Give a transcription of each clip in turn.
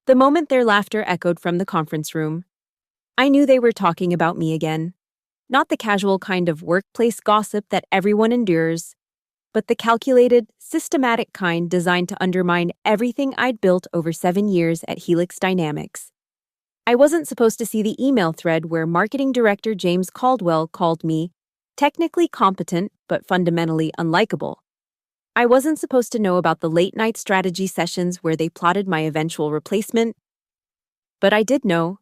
The moment their laughter echoed from the conference room, I knew they were talking about me again. Not the casual kind of workplace gossip that everyone endures, but the calculated, systematic kind designed to undermine everything I'd built over 7 years at Helix Dynamics. I wasn't supposed to see the email thread where Marketing Director James Caldwell called me technically competent but fundamentally unlikable. I wasn't supposed to know about the late-night strategy sessions where they plotted my eventual replacement, but I did know.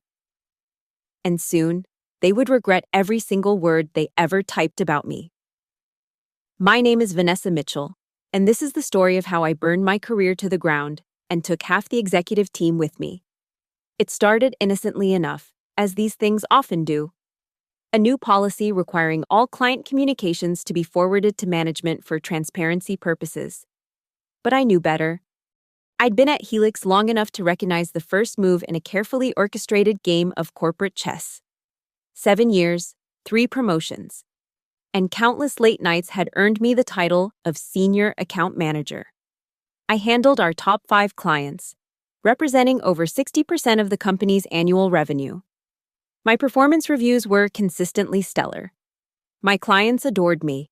And soon, they would regret every single word they ever typed about me. My name is Vanessa Mitchell, and this is the story of how I burned my career to the ground and took half the executive team with me. It started innocently enough, as these things often do. A new policy requiring all client communications to be forwarded to management for transparency purposes. But I knew better. I'd been at Helix long enough to recognize the first move in a carefully orchestrated game of corporate chess. 7 years, 3 promotions, and countless late nights had earned me the title of Senior Account Manager. I handled our top 5 clients, representing over 60% of the company's annual revenue. My performance reviews were consistently stellar. My clients adored me.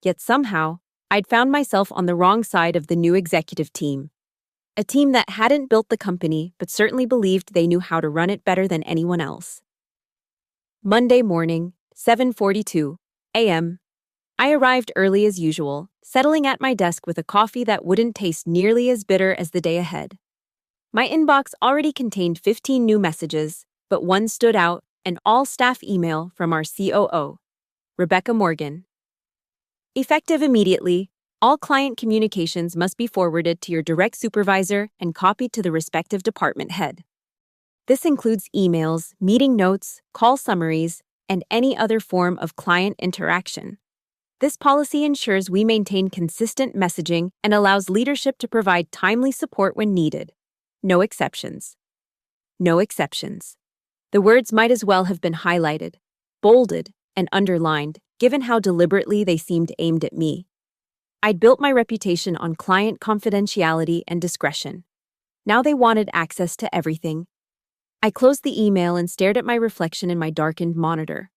Yet somehow, I'd found myself on the wrong side of the new executive team. A team that hadn't built the company but certainly believed they knew how to run it better than anyone else. Monday morning, 7:42 a.m. I arrived early as usual, settling at my desk with a coffee that wouldn't taste nearly as bitter as the day ahead. My inbox already contained 15 new messages, but one stood out, an all-staff email from our COO, Rebecca Morgan. Effective immediately, all client communications must be forwarded to your direct supervisor and copied to the respective department head. This includes emails, meeting notes, call summaries, and any other form of client interaction. This policy ensures we maintain consistent messaging and allows leadership to provide timely support when needed. No exceptions. No exceptions. The words might as well have been highlighted, bolded, and underlined, given how deliberately they seemed aimed at me. I'd built my reputation on client confidentiality and discretion. Now they wanted access to everything. I closed the email and stared at my reflection in my darkened monitor.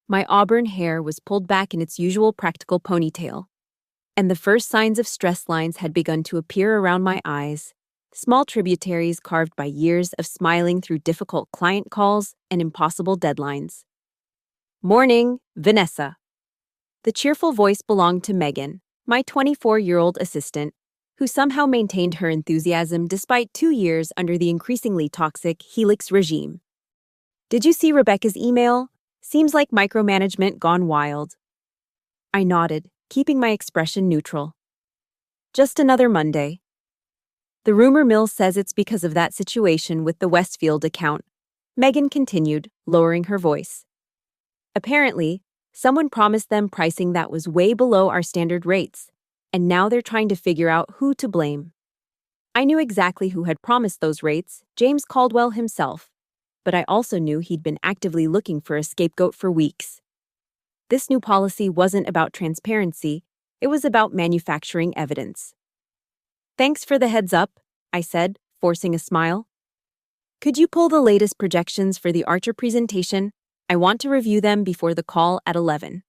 My auburn hair was pulled back in its usual practical ponytail, and the first signs of stress lines had begun to appear around my eyes, small tributaries carved by years of smiling through difficult client calls and impossible deadlines. Morning, Vanessa. The cheerful voice belonged to Megan, my 24-year-old assistant, who somehow maintained her enthusiasm despite 2 years under the increasingly toxic Helix regime. Did you see Rebecca's email? Seems like micromanagement gone wild. I nodded, keeping my expression neutral. Just another Monday. The rumor mill says it's because of that situation with the Westfield account, Megan continued, lowering her voice. Apparently, someone promised them pricing that was way below our standard rates, and now they're trying to figure out who to blame. I knew exactly who had promised those rates, James Caldwell himself, but I also knew he'd been actively looking for a scapegoat for weeks. This new policy wasn't about transparency, it was about manufacturing evidence. Thanks for the heads up, I said, forcing a smile. Could you pull the latest projections for the Archer presentation? I want to review them before the call at 11.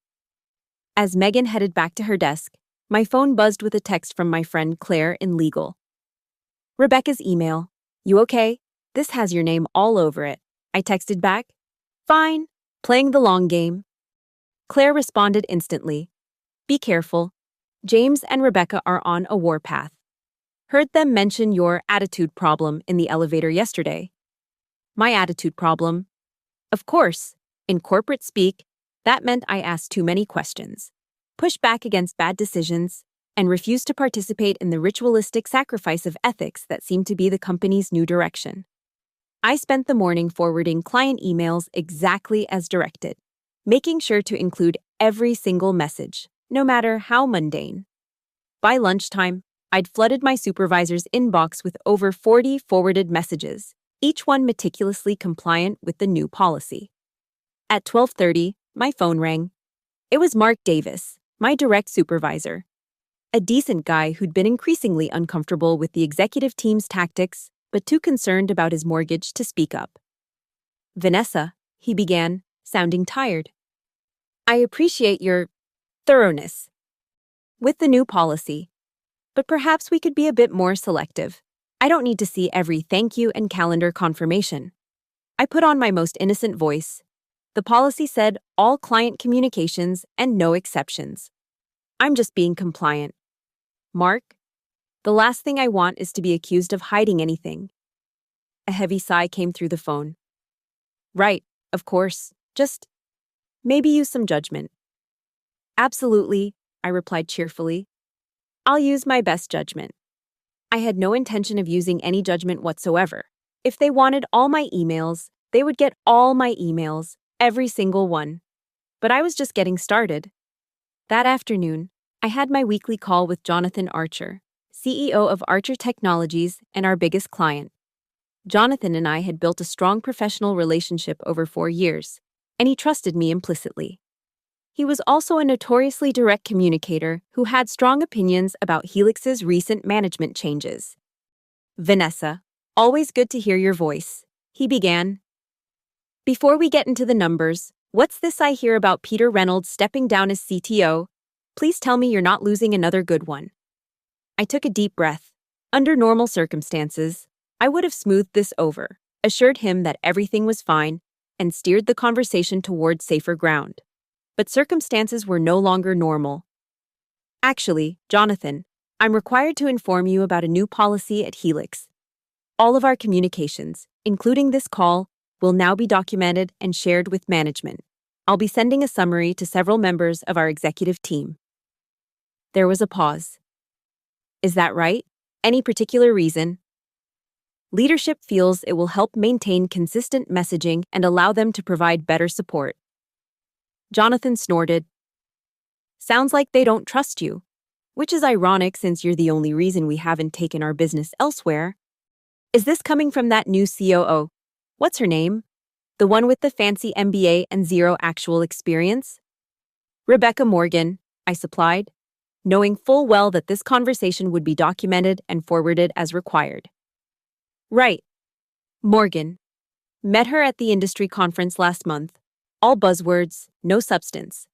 As Megan headed back to her desk, my phone buzzed with a text from my friend Claire in legal. Rebecca's email. You okay? This has your name all over it. I texted back. Fine. Playing the long game. Claire responded instantly. Be careful. James and Rebecca are on a warpath. Heard them mention your attitude problem in the elevator yesterday. My attitude problem? Of course, in corporate speak, that meant I asked too many questions, pushed back against bad decisions, and refused to participate in the ritualistic sacrifice of ethics that seemed to be the company's new direction. I spent the morning forwarding client emails exactly as directed, making sure to include every single message, no matter how mundane. By lunchtime, I'd flooded my supervisor's inbox with over 40 forwarded messages, each one meticulously compliant with the new policy. At 12:30, my phone rang. It was Mark Davis, my direct supervisor. A decent guy who'd been increasingly uncomfortable with the executive team's tactics, but too concerned about his mortgage to speak up. Vanessa, he began, sounding tired. I appreciate your thoroughness with the new policy, but perhaps we could be a bit more selective. I don't need to see every thank you and calendar confirmation. I put on my most innocent voice. The policy said all client communications and no exceptions. I'm just being compliant. Mark, the last thing I want is to be accused of hiding anything. A heavy sigh came through the phone. Right, of course, just maybe use some judgment. Absolutely, I replied cheerfully. I'll use my best judgment. I had no intention of using any judgment whatsoever. If they wanted all my emails, they would get all my emails, every single one. But I was just getting started. That afternoon, I had my weekly call with Jonathan Archer, CEO of Archer Technologies and our biggest client. Jonathan and I had built a strong professional relationship over 4 years, and he trusted me implicitly. He was also a notoriously direct communicator who had strong opinions about Helix's recent management changes. Vanessa, always good to hear your voice, he began. Before we get into the numbers, what's this I hear about Peter Reynolds stepping down as CTO? Please tell me you're not losing another good one. I took a deep breath. Under normal circumstances, I would have smoothed this over, assured him that everything was fine, and steered the conversation toward safer ground. But circumstances were no longer normal. Actually, Jonathan, I'm required to inform you about a new policy at Helix. All of our communications, including this call, will now be documented and shared with management. I'll be sending a summary to several members of our executive team. There was a pause. Is that right? Any particular reason? Leadership feels it will help maintain consistent messaging and allow them to provide better support. Jonathan snorted. Sounds like they don't trust you, which is ironic since you're the only reason we haven't taken our business elsewhere. Is this coming from that new COO? What's her name? The one with the fancy MBA and zero actual experience? Rebecca Morgan, I supplied, knowing full well that this conversation would be documented and forwarded as required. Right. Morgan. Met her at the industry conference last month. All buzzwords, no substance.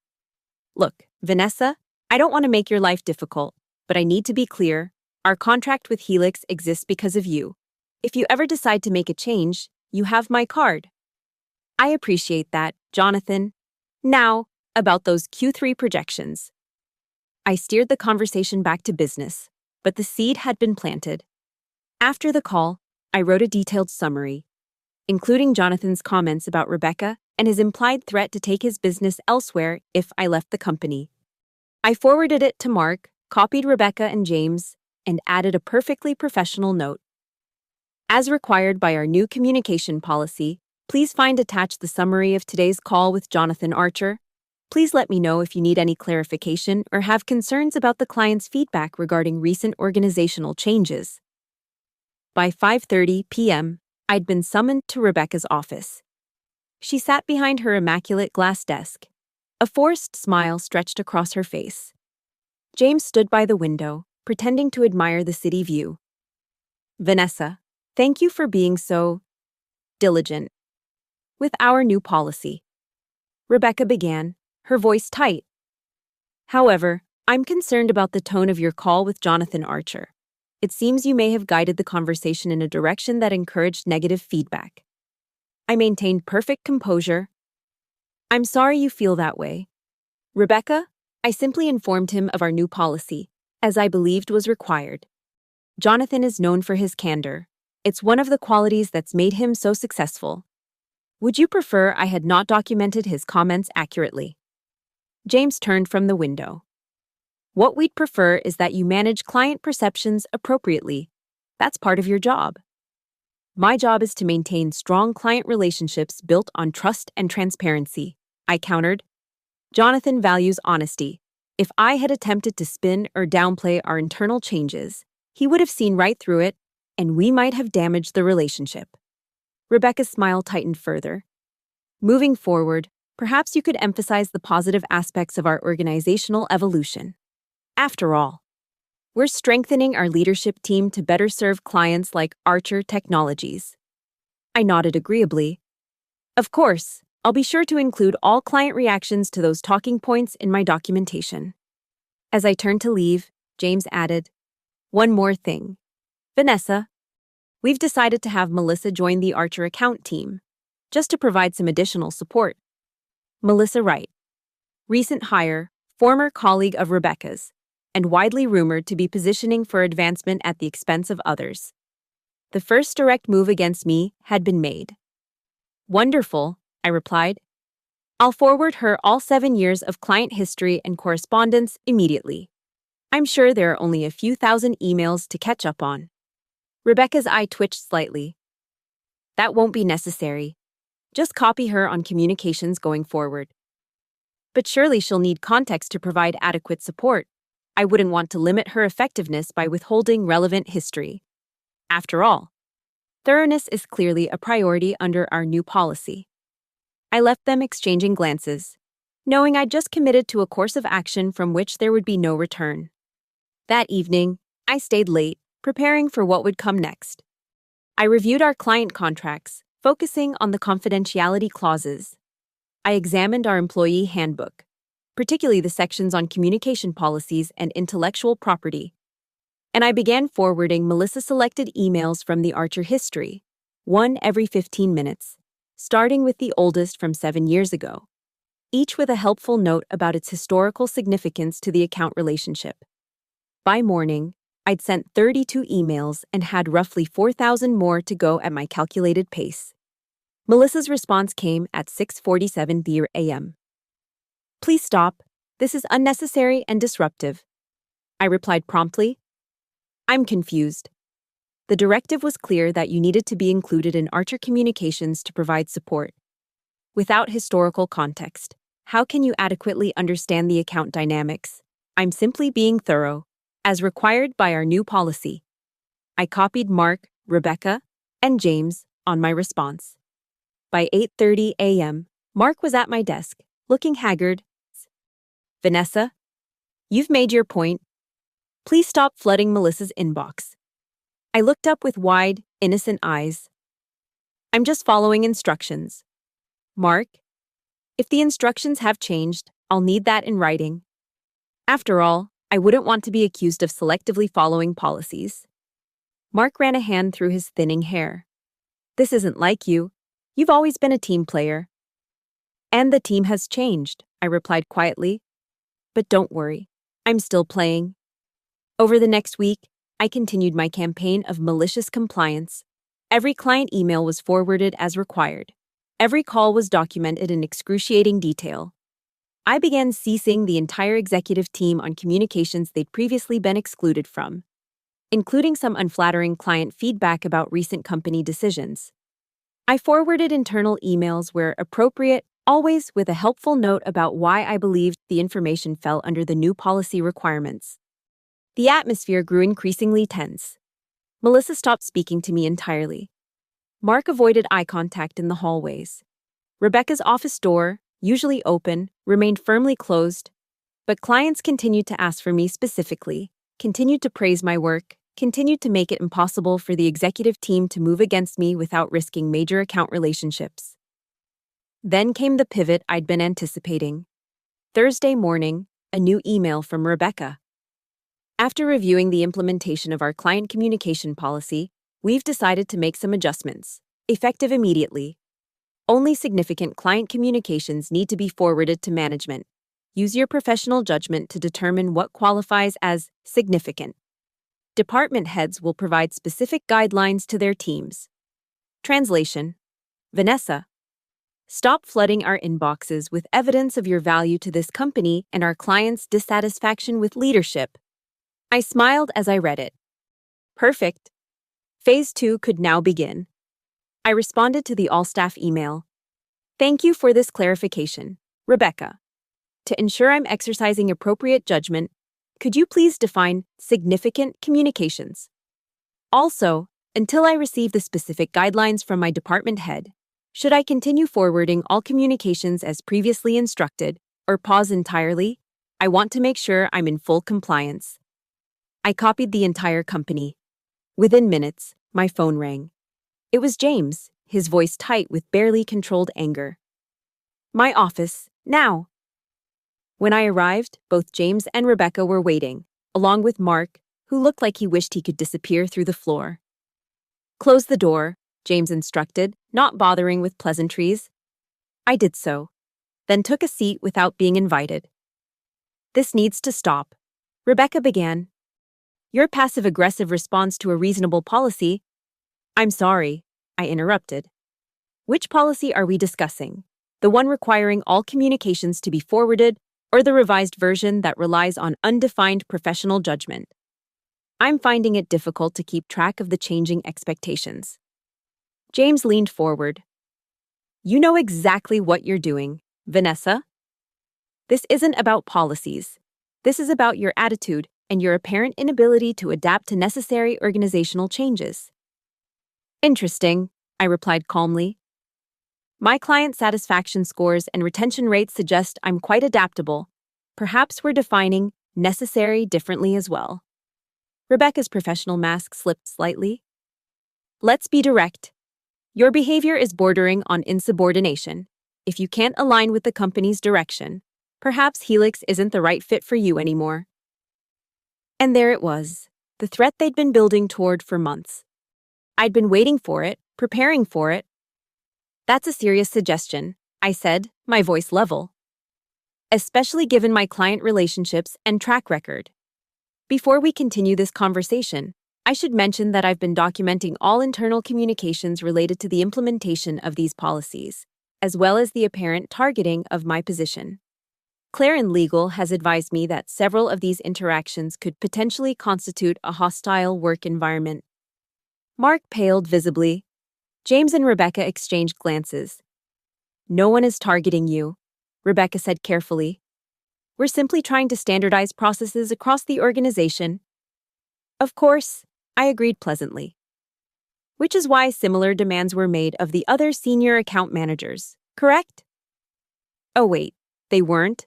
Look, Vanessa, I don't want to make your life difficult, but I need to be clear. Our contract with Helix exists because of you. If you ever decide to make a change, you have my card. I appreciate that, Jonathan. Now, about those Q3 projections. I steered the conversation back to business, but the seed had been planted. After the call, I wrote a detailed summary, including Jonathan's comments about Rebecca and his implied threat to take his business elsewhere if I left the company. I forwarded it to Mark, copied Rebecca and James, and added a perfectly professional note. As required by our new communication policy, please find attached the summary of today's call with Jonathan Archer. Please let me know if you need any clarification or have concerns about the client's feedback regarding recent organizational changes. By 5:30 p.m., I'd been summoned to Rebecca's office. She sat behind her immaculate glass desk. A forced smile stretched across her face. James stood by the window, pretending to admire the city view. Vanessa, thank you for being so diligent with our new policy. Rebecca began, her voice tight. However, I'm concerned about the tone of your call with Jonathan Archer. It seems you may have guided the conversation in a direction that encouraged negative feedback. I maintained perfect composure. I'm sorry you feel that way. Rebecca, I simply informed him of our new policy, as I believed was required. Jonathan is known for his candor. It's one of the qualities that's made him so successful. Would you prefer I had not documented his comments accurately? James turned from the window. What we'd prefer is that you manage client perceptions appropriately. That's part of your job. My job is to maintain strong client relationships built on trust and transparency, I countered. Jonathan values honesty. If I had attempted to spin or downplay our internal changes, he would have seen right through it, and we might have damaged the relationship. Rebecca's smile tightened further. Moving forward, perhaps you could emphasize the positive aspects of our organizational evolution. After all, We're strengthening our leadership team to better serve clients like Archer Technologies. I nodded agreeably. Of course, I'll be sure to include all client reactions to those talking points in my documentation. As I turned to leave, James added, "One more thing. Vanessa, we've decided to have Melissa join the Archer account team, just to provide some additional support." Melissa Wright, recent hire, former colleague of Rebecca's, and widely rumored to be positioning for advancement at the expense of others. The first direct move against me had been made. "Wonderful," I replied. "I'll forward her all 7 years of client history and correspondence immediately. I'm sure there are only a few thousand emails to catch up on." Rebecca's eye twitched slightly. "That won't be necessary. Just copy her on communications going forward." "But surely she'll need context to provide adequate support. I wouldn't want to limit her effectiveness by withholding relevant history. After all, thoroughness is clearly a priority under our new policy." I left them exchanging glances, knowing I'd just committed to a course of action from which there would be no return. That evening, I stayed late, preparing for what would come next. I reviewed our client contracts, focusing on the confidentiality clauses. I examined our employee handbook, particularly the sections on communication policies and intellectual property. And I began forwarding Melissa-selected emails from the Archer history, one every 15 minutes, starting with the oldest from 7 years ago, each with a helpful note about its historical significance to the account relationship. By morning, I'd sent 32 emails and had roughly 4,000 more to go at my calculated pace. Melissa's response came at 6:47 a.m. "Please stop. This is unnecessary and disruptive." I replied promptly. "I'm confused. The directive was clear that you needed to be included in Archer Communications to provide support. Without historical context, how can you adequately understand the account dynamics? I'm simply being thorough, as required by our new policy." I copied Mark, Rebecca, and James on my response. By 8:30 a.m., Mark was at my desk, looking haggard. "Vanessa, you've made your point. Please stop flooding Melissa's inbox." I looked up with wide, innocent eyes. "I'm just following instructions." "Mark, if the instructions have changed, I'll need that in writing. After all, I wouldn't want to be accused of selectively following policies." Mark ran a hand through his thinning hair. "This isn't like you. You've always been a team player." "And the team has changed," I replied quietly. "But don't worry, I'm still playing." Over the next week, I continued my campaign of malicious compliance. Every client email was forwarded as required. Every call was documented in excruciating detail. I began ceasing the entire executive team on communications they'd previously been excluded from, including some unflattering client feedback about recent company decisions. I forwarded internal emails where appropriate, always with a helpful note about why I believed the information fell under the new policy requirements. The atmosphere grew increasingly tense. Melissa stopped speaking to me entirely. Mark avoided eye contact in the hallways. Rebecca's office door, usually open, remained firmly closed, but clients continued to ask for me specifically, continued to praise my work, continued to make it impossible for the executive team to move against me without risking major account relationships. Then came the pivot I'd been anticipating. Thursday morning, a new email from Rebecca. "After reviewing the implementation of our client communication policy, we've decided to make some adjustments, effective immediately. Only significant client communications need to be forwarded to management. Use your professional judgment to determine what qualifies as significant. Department heads will provide specific guidelines to their teams." Translation: Vanessa, stop flooding our inboxes with evidence of your value to this company and our clients' dissatisfaction with leadership. I smiled as I read it. Perfect. Phase 2 could now begin. I responded to the all-staff email. "Thank you for this clarification, Rebecca. To ensure I'm exercising appropriate judgment, could you please define significant communications? Also, until I receive the specific guidelines from my department head, should I continue forwarding all communications as previously instructed or pause entirely? I want to make sure I'm in full compliance." I copied the entire company. Within minutes, my phone rang. It was James, his voice tight with barely controlled anger. My office, now. When I arrived, both James and Rebecca were waiting, along with Mark, who looked like he wished he could disappear through the floor. Close the door, James instructed, not bothering with pleasantries. I did so, then took a seat without being invited. This needs to stop, Rebecca began. Your passive-aggressive response to a reasonable policy. I'm sorry, I interrupted. Which policy are we discussing? The one requiring all communications to be forwarded, or the revised version that relies on undefined professional judgment? I'm finding it difficult to keep track of the changing expectations. James leaned forward. You know exactly what you're doing, Vanessa. This isn't about policies. This is about your attitude and your apparent inability to adapt to necessary organizational changes. Interesting, I replied calmly. My client satisfaction scores and retention rates suggest I'm quite adaptable. Perhaps we're defining necessary differently as well. Rebecca's professional mask slipped slightly. Let's be direct. Your behavior is bordering on insubordination. If you can't align with the company's direction, perhaps Helix isn't the right fit for you anymore. And there it was, the threat they'd been building toward for months. I'd been waiting for it, preparing for it. That's a serious suggestion, I said, my voice level. Especially given my client relationships and track record. Before we continue this conversation, I should mention that I've been documenting all internal communications related to the implementation of these policies, as well as the apparent targeting of my position. Clarin Legal has advised me that several of these interactions could potentially constitute a hostile work environment. Mark paled visibly. James and Rebecca exchanged glances. No one is targeting you, Rebecca said carefully. We're simply trying to standardize processes across the organization. Of course, I agreed pleasantly. Which is why similar demands were made of the other senior account managers, correct? Oh wait, they weren't?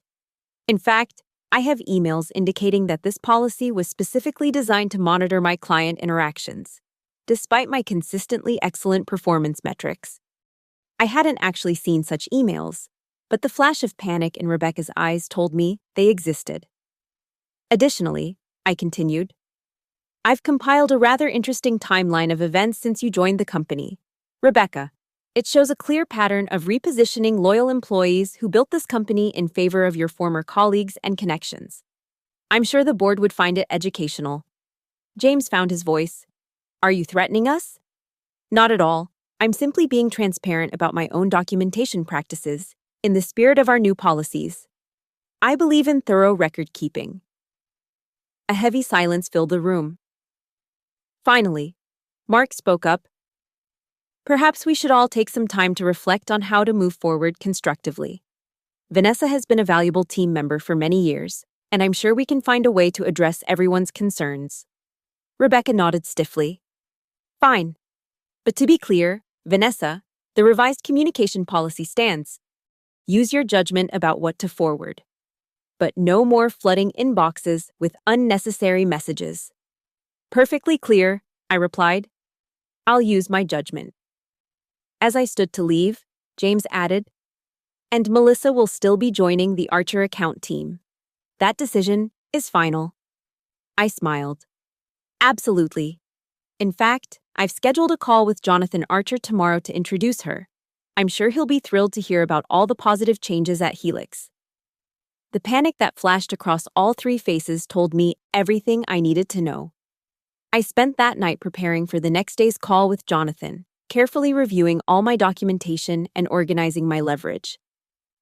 In fact, I have emails indicating that this policy was specifically designed to monitor my client interactions, despite my consistently excellent performance metrics. I hadn't actually seen such emails, but the flash of panic in Rebecca's eyes told me they existed. Additionally, I continued, I've compiled a rather interesting timeline of events since you joined the company. Rebecca, it shows a clear pattern of repositioning loyal employees who built this company in favor of your former colleagues and connections. I'm sure the board would find it educational. James found his voice. Are you threatening us? Not at all. I'm simply being transparent about my own documentation practices, in the spirit of our new policies. I believe in thorough record-keeping. A heavy silence filled the room. Finally, Mark spoke up. Perhaps we should all take some time to reflect on how to move forward constructively. Vanessa has been a valuable team member for many years, and I'm sure we can find a way to address everyone's concerns. Rebecca nodded stiffly. Fine. But to be clear, Vanessa, the revised communication policy stands. Use your judgment about what to forward. But no more flooding inboxes with unnecessary messages. Perfectly clear, I replied. I'll use my judgment. As I stood to leave, James added, and Melissa will still be joining the Archer account team. That decision is final. I smiled. Absolutely. In fact, I've scheduled a call with Jonathan Archer tomorrow to introduce her. I'm sure he'll be thrilled to hear about all the positive changes at Helix. The panic that flashed across all three faces told me everything I needed to know. I spent that night preparing for the next day's call with Jonathan, carefully reviewing all my documentation and organizing my leverage.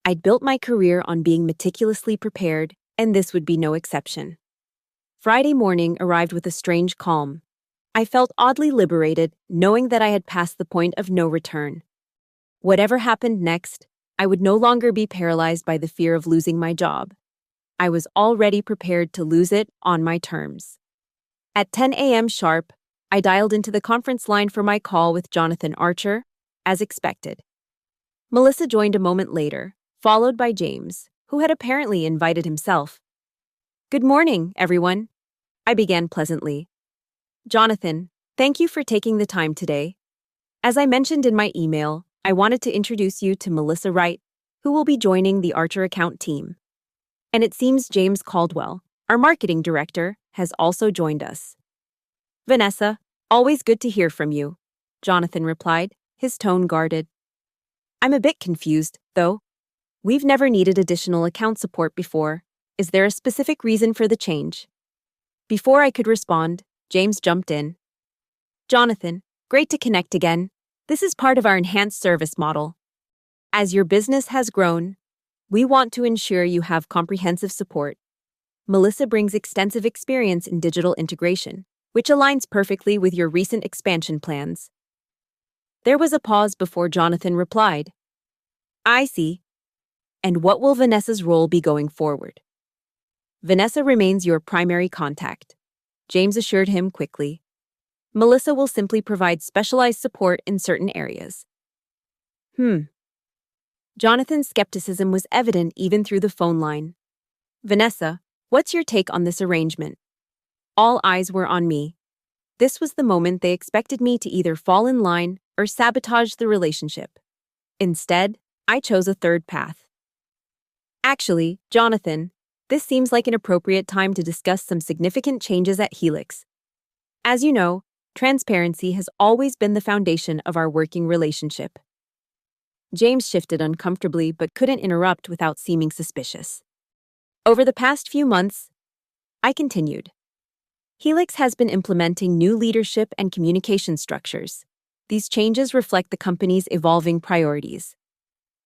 I'd built my career on being meticulously prepared, and this would be no exception. Friday morning arrived with a strange calm. I felt oddly liberated, knowing that I had passed the point of no return. Whatever happened next, I would no longer be paralyzed by the fear of losing my job. I was already prepared to lose it on my terms. At 10 a.m. sharp, I dialed into the conference line for my call with Jonathan Archer, as expected. Melissa joined a moment later, followed by James, who had apparently invited himself. Good morning, everyone. I began pleasantly. Jonathan, thank you for taking the time today. As I mentioned in my email, I wanted to introduce you to Melissa Wright, who will be joining the Archer account team. And it seems James Caldwell, our marketing director, has also joined us. Vanessa, always good to hear from you, Jonathan replied, his tone guarded. I'm a bit confused, though. We've never needed additional account support before. Is there a specific reason for the change? Before I could respond, James jumped in. Jonathan, great to connect again. This is part of our enhanced service model. As your business has grown, we want to ensure you have comprehensive support. Melissa brings extensive experience in digital integration, which aligns perfectly with your recent expansion plans. There was a pause before Jonathan replied. I see. And what will Vanessa's role be going forward? Vanessa remains your primary contact, James assured him quickly. Melissa will simply provide specialized support in certain areas. Jonathan's skepticism was evident even through the phone line. Vanessa, what's your take on this arrangement? All eyes were on me. This was the moment they expected me to either fall in line or sabotage the relationship. Instead, I chose a third path. Actually, Jonathan, this seems like an appropriate time to discuss some significant changes at Helix. As you know, transparency has always been the foundation of our working relationship. James shifted uncomfortably but couldn't interrupt without seeming suspicious. Over the past few months, I continued. Helix has been implementing new leadership and communication structures. These changes reflect the company's evolving priorities.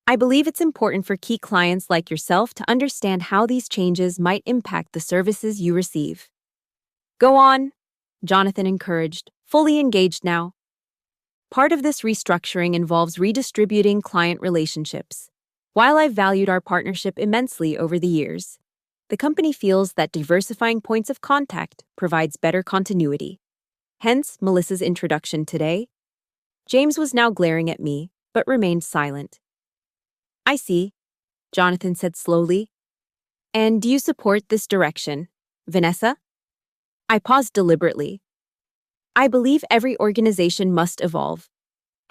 I believe it's important for key clients like yourself to understand how these changes might impact the services you receive. Go on, Jonathan encouraged, fully engaged now. Part of this restructuring involves redistributing client relationships. While I've valued our partnership immensely over the years, the company feels that diversifying points of contact provides better continuity. Hence, Melissa's introduction today. James was now glaring at me, but remained silent. I see, Jonathan said slowly. And do you support this direction, Vanessa? I paused deliberately. I believe every organization must evolve.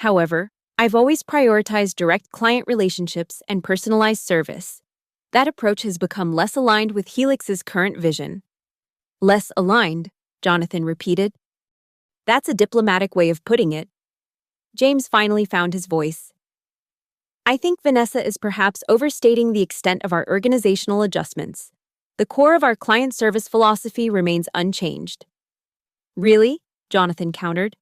However, I've always prioritized direct client relationships and personalized service. That approach has become less aligned with Helix's current vision. Less aligned, Jonathan repeated. That's a diplomatic way of putting it. James finally found his voice. I think Vanessa is perhaps overstating the extent of our organizational adjustments. The core of our client service philosophy remains unchanged. Really? Jonathan countered.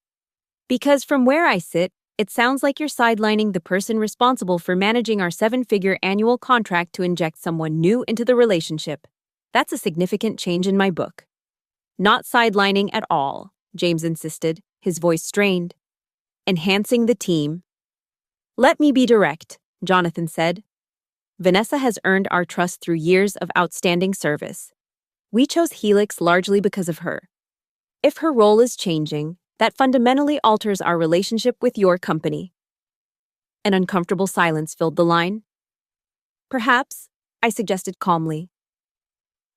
Because from where I sit, it sounds like you're sidelining the person responsible for managing our 7-figure annual contract to inject someone new into the relationship. That's a significant change in my book. Not sidelining at all, James insisted, his voice strained. Enhancing the team. Let me be direct, Jonathan said. Vanessa has earned our trust through years of outstanding service. We chose Helix largely because of her. If her role is changing, that fundamentally alters our relationship with your company. An uncomfortable silence filled the line. Perhaps, I suggested calmly,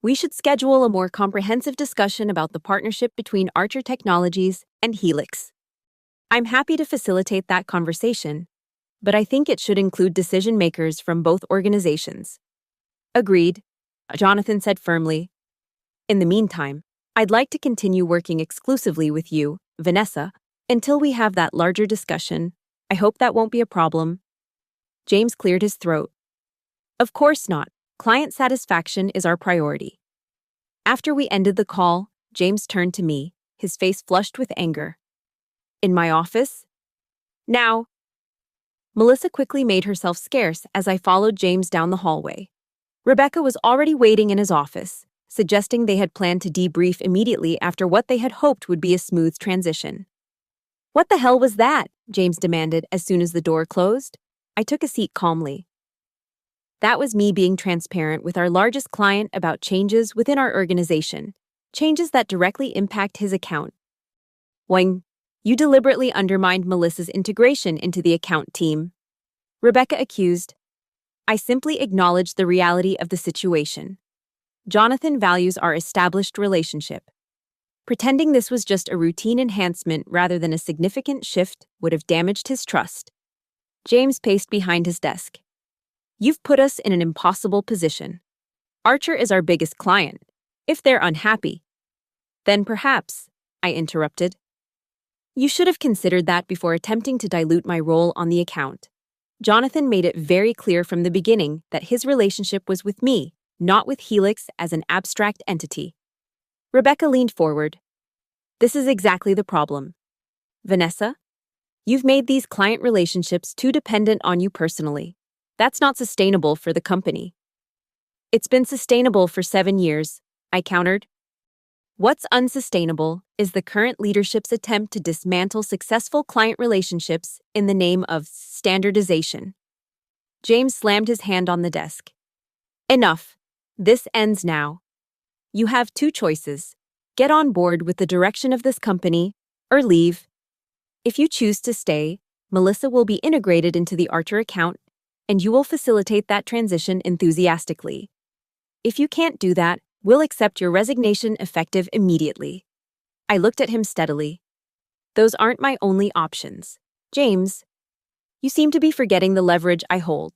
we should schedule a more comprehensive discussion about the partnership between Archer Technologies and Helix. I'm happy to facilitate that conversation, but I think it should include decision-makers from both organizations. Agreed, Jonathan said firmly. In the meantime, I'd like to continue working exclusively with you, Vanessa, until we have that larger discussion. I hope that won't be a problem. James cleared his throat. Of course not. Client satisfaction is our priority. After we ended the call, James turned to me, his face flushed with anger. In my office? Now. Melissa quickly made herself scarce as I followed James down the hallway. Rebecca was already waiting in his office, suggesting they had planned to debrief immediately after what they had hoped would be a smooth transition. What the hell was that? James demanded as soon as the door closed. I took a seat calmly. That was me being transparent with our largest client about changes within our organization, changes that directly impact his account. Wang, you deliberately undermined Melissa's integration into the account team. Rebecca accused. I simply acknowledged the reality of the situation. Jonathan values our established relationship. Pretending this was just a routine enhancement rather than a significant shift would have damaged his trust. James paced behind his desk. You've put us in an impossible position. Archer is our biggest client. If they're unhappy, then perhaps, I interrupted. You should have considered that before attempting to dilute my role on the account. Jonathan made it very clear from the beginning that his relationship was with me, not with Helix as an abstract entity. Rebecca leaned forward. This is exactly the problem. Vanessa, you've made these client relationships too dependent on you personally. That's not sustainable for the company. It's been sustainable for 7 years, I countered. What's unsustainable is the current leadership's attempt to dismantle successful client relationships in the name of standardization. James slammed his hand on the desk. Enough. This ends now. You have 2 choices. Get on board with the direction of this company, or leave. If you choose to stay, Melissa will be integrated into the Archer account, and you will facilitate that transition enthusiastically. If you can't do that, we'll accept your resignation effective immediately. I looked at him steadily. Those aren't my only options. James, you seem to be forgetting the leverage I hold.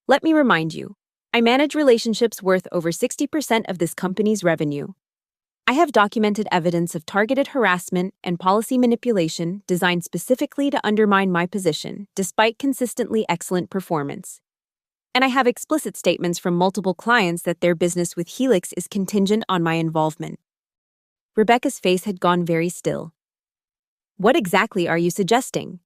Let me remind you, I manage relationships worth over 60% of this company's revenue. I have documented evidence of targeted harassment and policy manipulation designed specifically to undermine my position, despite consistently excellent performance. And I have explicit statements from multiple clients that their business with Helix is contingent on my involvement. Rebecca's face had gone very still. What exactly are you suggesting?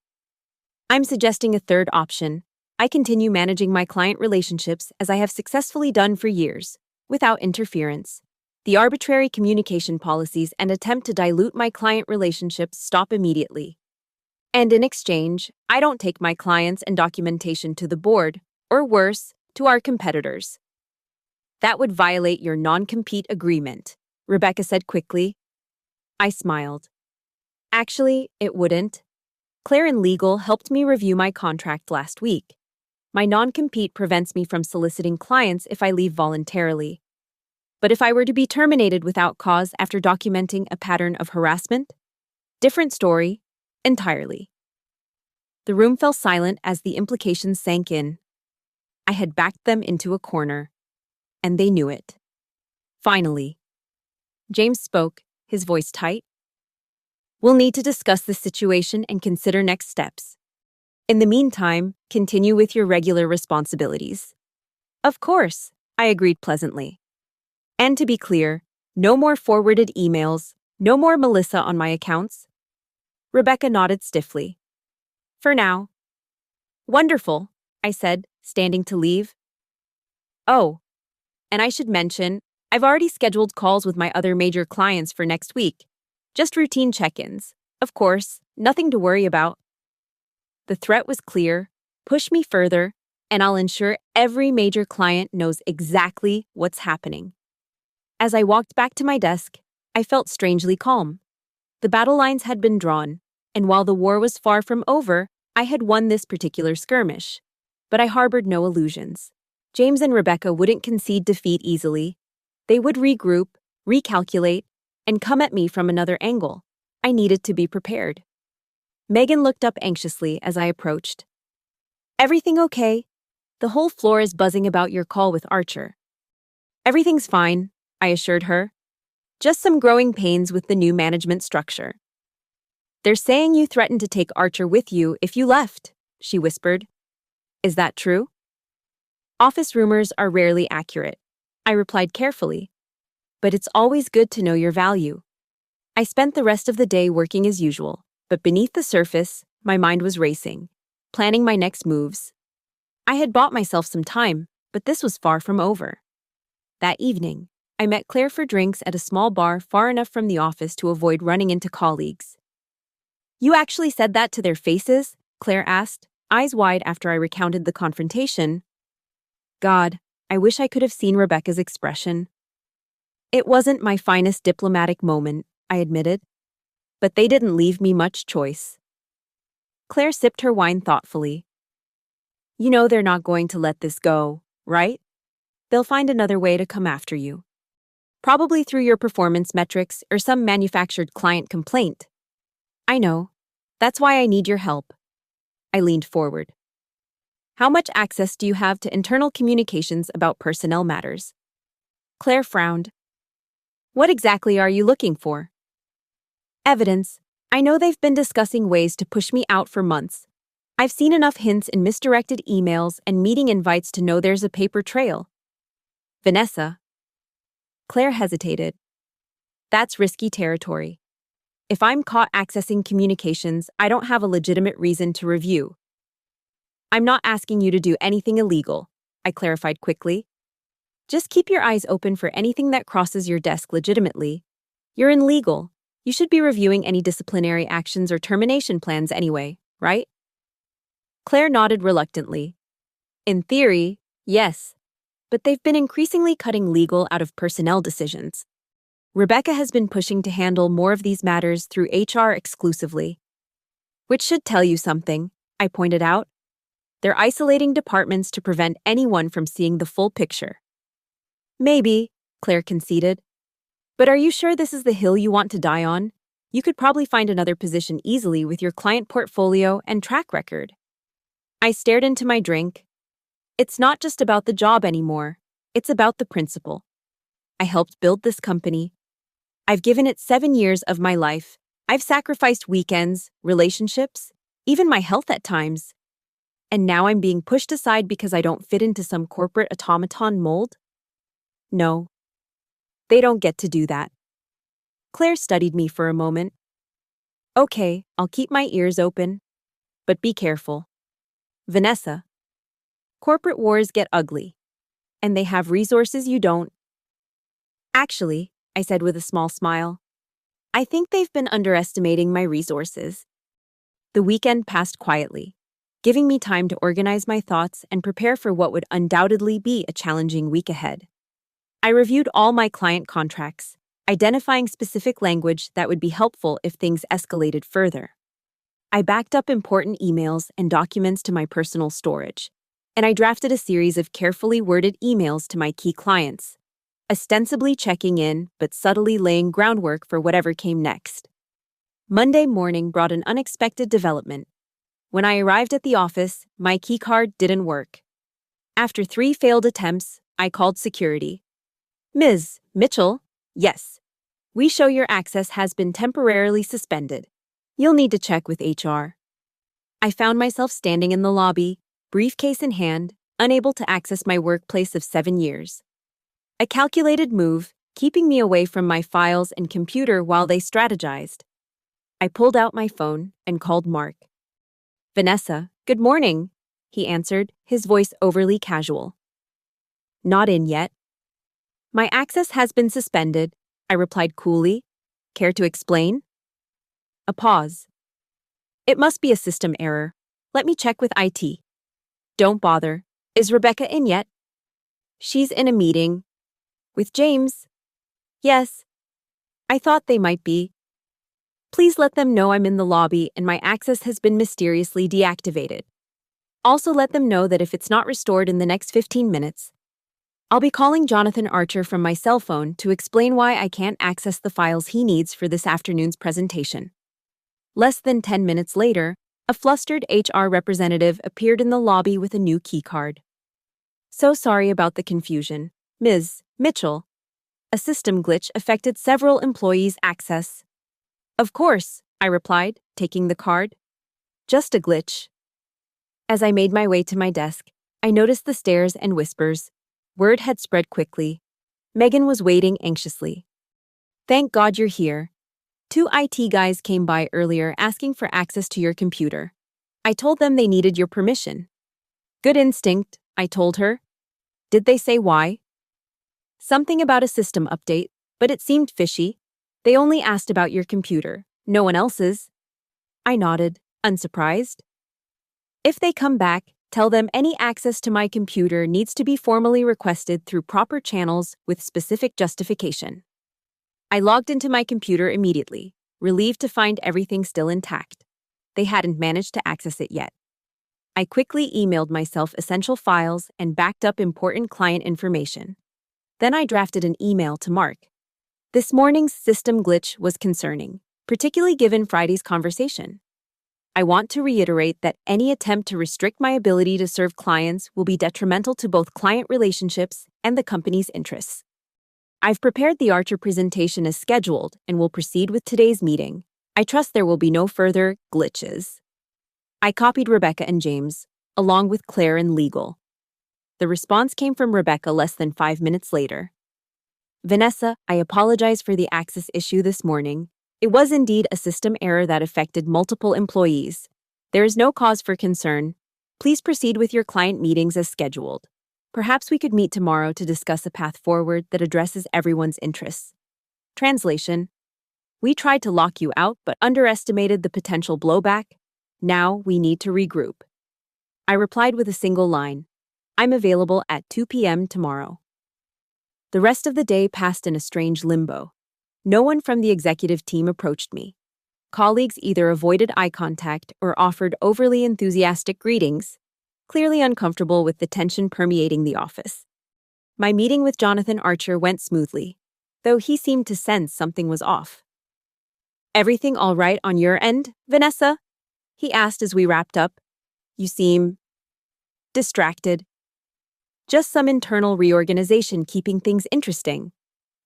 I'm suggesting a third option. I continue managing my client relationships as I have successfully done for years, without interference. The arbitrary communication policies and attempt to dilute my client relationships stop immediately. And in exchange, I don't take my clients and documentation to the board, or worse, to our competitors. That would violate your non-compete agreement, Rebecca said quickly. I smiled. Actually, it wouldn't. Claire in legal helped me review my contract last week. My non-compete prevents me from soliciting clients if I leave voluntarily. But if I were to be terminated without cause after documenting a pattern of harassment? Different story, entirely. The room fell silent as the implications sank in. I had backed them into a corner, and they knew it. Finally, James spoke, his voice tight. We'll need to discuss this situation and consider next steps. In the meantime, continue with your regular responsibilities. Of course, I agreed pleasantly. And to be clear, no more forwarded emails, no more Melissa on my accounts. Rebecca nodded stiffly. For now. Wonderful, I said, standing to leave. Oh, and I should mention, I've already scheduled calls with my other major clients for next week. Just routine check-ins. Of course, nothing to worry about. The threat was clear. Push me further, and I'll ensure every major client knows exactly what's happening. As I walked back to my desk, I felt strangely calm. The battle lines had been drawn, and while the war was far from over, I had won this particular skirmish. But I harbored no illusions. James and Rebecca wouldn't concede defeat easily. They would regroup, recalculate, and come at me from another angle. I needed to be prepared. Megan looked up anxiously as I approached. Everything okay? The whole floor is buzzing about your call with Archer. Everything's fine, I assured her. Just some growing pains with the new management structure. They're saying you threatened to take Archer with you if you left, she whispered. Is that true? Office rumors are rarely accurate, I replied carefully. But it's always good to know your value. I spent the rest of the day working as usual, but beneath the surface, my mind was racing, planning my next moves. I had bought myself some time, but this was far from over. That evening, I met Claire for drinks at a small bar far enough from the office to avoid running into colleagues. You actually said that to their faces? Claire asked, eyes wide after I recounted the confrontation. God, I wish I could have seen Rebecca's expression. It wasn't my finest diplomatic moment, I admitted. But they didn't leave me much choice. Claire sipped her wine thoughtfully. You know they're not going to let this go, right? They'll find another way to come after you. Probably through your performance metrics or some manufactured client complaint. I know. That's why I need your help. I leaned forward. How much access do you have to internal communications about personnel matters? Claire frowned. What exactly are you looking for? Evidence. I know they've been discussing ways to push me out for months. I've seen enough hints in misdirected emails and meeting invites to know there's a paper trail. Vanessa. Claire hesitated. That's risky territory. If I'm caught accessing communications I don't have a legitimate reason to review. I'm not asking you to do anything illegal, I clarified quickly. Just keep your eyes open for anything that crosses your desk legitimately. You're in legal. You should be reviewing any disciplinary actions or termination plans anyway, right? Claire nodded reluctantly. In theory, yes. But they've been increasingly cutting legal out of personnel decisions. Rebecca has been pushing to handle more of these matters through HR exclusively. Which should tell you something, I pointed out. They're isolating departments to prevent anyone from seeing the full picture. Maybe, Claire conceded. But are you sure this is the hill you want to die on? You could probably find another position easily with your client portfolio and track record. I stared into my drink. It's not just about the job anymore. It's about the principle. I helped build this company. I've given it 7 years of my life. I've sacrificed weekends, relationships, even my health at times. And now I'm being pushed aside because I don't fit into some corporate automaton mold? No. They don't get to do that. Claire studied me for a moment. Okay, I'll keep my ears open. But be careful. Vanessa. Corporate wars get ugly. And they have resources you don't. Actually, I said with a small smile, I think they've been underestimating my resources. The weekend passed quietly, giving me time to organize my thoughts and prepare for what would undoubtedly be a challenging week ahead. I reviewed all my client contracts, identifying specific language that would be helpful if things escalated further. I backed up important emails and documents to my personal storage, and I drafted a series of carefully worded emails to my key clients, ostensibly checking in but subtly laying groundwork for whatever came next. Monday morning brought an unexpected development. When I arrived at the office, my keycard didn't work. After 3 failed attempts, I called security. Ms. Mitchell, yes. We show your access has been temporarily suspended. You'll need to check with HR. I found myself standing in the lobby, briefcase in hand, unable to access my workplace of 7 years. A calculated move, keeping me away from my files and computer while they strategized. I pulled out my phone and called Mark. Vanessa, good morning, he answered, his voice overly casual. Not in yet. My access has been suspended, I replied coolly. Care to explain? A pause. It must be a system error. Let me check with IT. Don't bother. Is Rebecca in yet? She's in a meeting. With James? Yes. I thought they might be. Please let them know I'm in the lobby and my access has been mysteriously deactivated. Also let them know that if it's not restored in the next 15 minutes, I'll be calling Jonathan Archer from my cell phone to explain why I can't access the files he needs for this afternoon's presentation. Less than 10 minutes later, a flustered HR representative appeared in the lobby with a new keycard. So sorry about the confusion, Ms. Mitchell. A system glitch affected several employees' access. Of course, I replied, taking the card. Just a glitch. As I made my way to my desk, I noticed the stares and whispers. Word had spread quickly. Megan was waiting anxiously. Thank God you're here. 2 IT guys came by earlier asking for access to your computer. I told them they needed your permission. Good instinct, I told her. Did they say why? Something about a system update, but it seemed fishy. They only asked about your computer, no one else's. I nodded, unsurprised. If they come back, tell them any access to my computer needs to be formally requested through proper channels with specific justification. I logged into my computer immediately, relieved to find everything still intact. They hadn't managed to access it yet. I quickly emailed myself essential files and backed up important client information. Then I drafted an email to Mark, This morning's system glitch was concerning, particularly given Friday's conversation. I want to reiterate that any attempt to restrict my ability to serve clients will be detrimental to both client relationships and the company's interests. I've prepared the Archer presentation as scheduled and will proceed with today's meeting. I trust there will be no further glitches. I copied Rebecca and James, along with Claire and legal. The response came from Rebecca less than 5 minutes later. Vanessa, I apologize for the access issue this morning. It was indeed a system error that affected multiple employees. There is no cause for concern. Please proceed with your client meetings as scheduled. Perhaps we could meet tomorrow to discuss a path forward that addresses everyone's interests. Translation: We tried to lock you out but underestimated the potential blowback. Now we need to regroup. I replied with a single line. I'm available at 2 p.m. tomorrow. The rest of the day passed in a strange limbo. No one from the executive team approached me. Colleagues either avoided eye contact or offered overly enthusiastic greetings, clearly uncomfortable with the tension permeating the office. My meeting with Jonathan Archer went smoothly, though he seemed to sense something was off. Everything all right on your end, Vanessa? He asked as we wrapped up. You seem distracted. Just some internal reorganization keeping things interesting.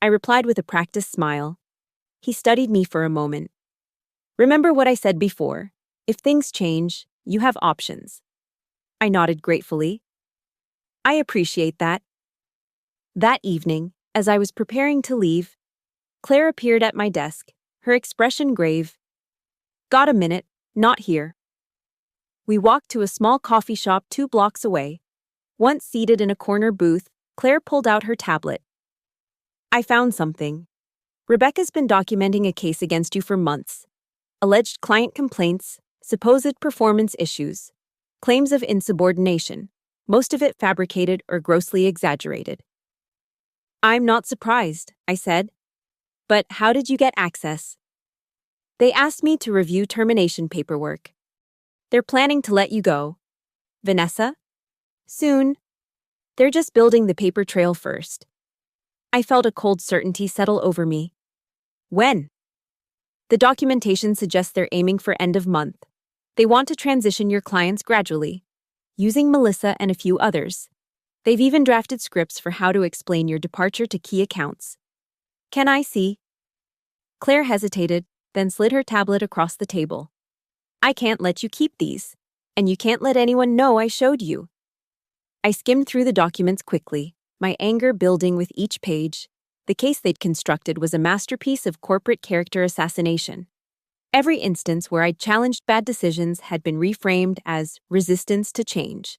I replied with a practiced smile. He studied me for a moment. Remember what I said before. If things change, you have options. I nodded gratefully. I appreciate that. That evening, as I was preparing to leave, Claire appeared at my desk, her expression grave. Got a minute? Not here. We walked to a small coffee shop 2 blocks away. Once seated in a corner booth, Claire pulled out her tablet. I found something. Rebecca's been documenting a case against you for months. Alleged client complaints, supposed performance issues, claims of insubordination, most of it fabricated or grossly exaggerated. I'm not surprised, I said. But how did you get access? They asked me to review termination paperwork. They're planning to let you go. Vanessa? Soon. They're just building the paper trail first. I felt a cold certainty settle over me. When? The documentation suggests they're aiming for end of month. They want to transition your clients gradually, using Melissa and a few others. They've even drafted scripts for how to explain your departure to key accounts. Can I see? Claire hesitated, then slid her tablet across the table. I can't let you keep these, and you can't let anyone know I showed you. I skimmed through the documents quickly, my anger building with each page. The case they'd constructed was a masterpiece of corporate character assassination. Every instance where I'd challenged bad decisions had been reframed as resistance to change.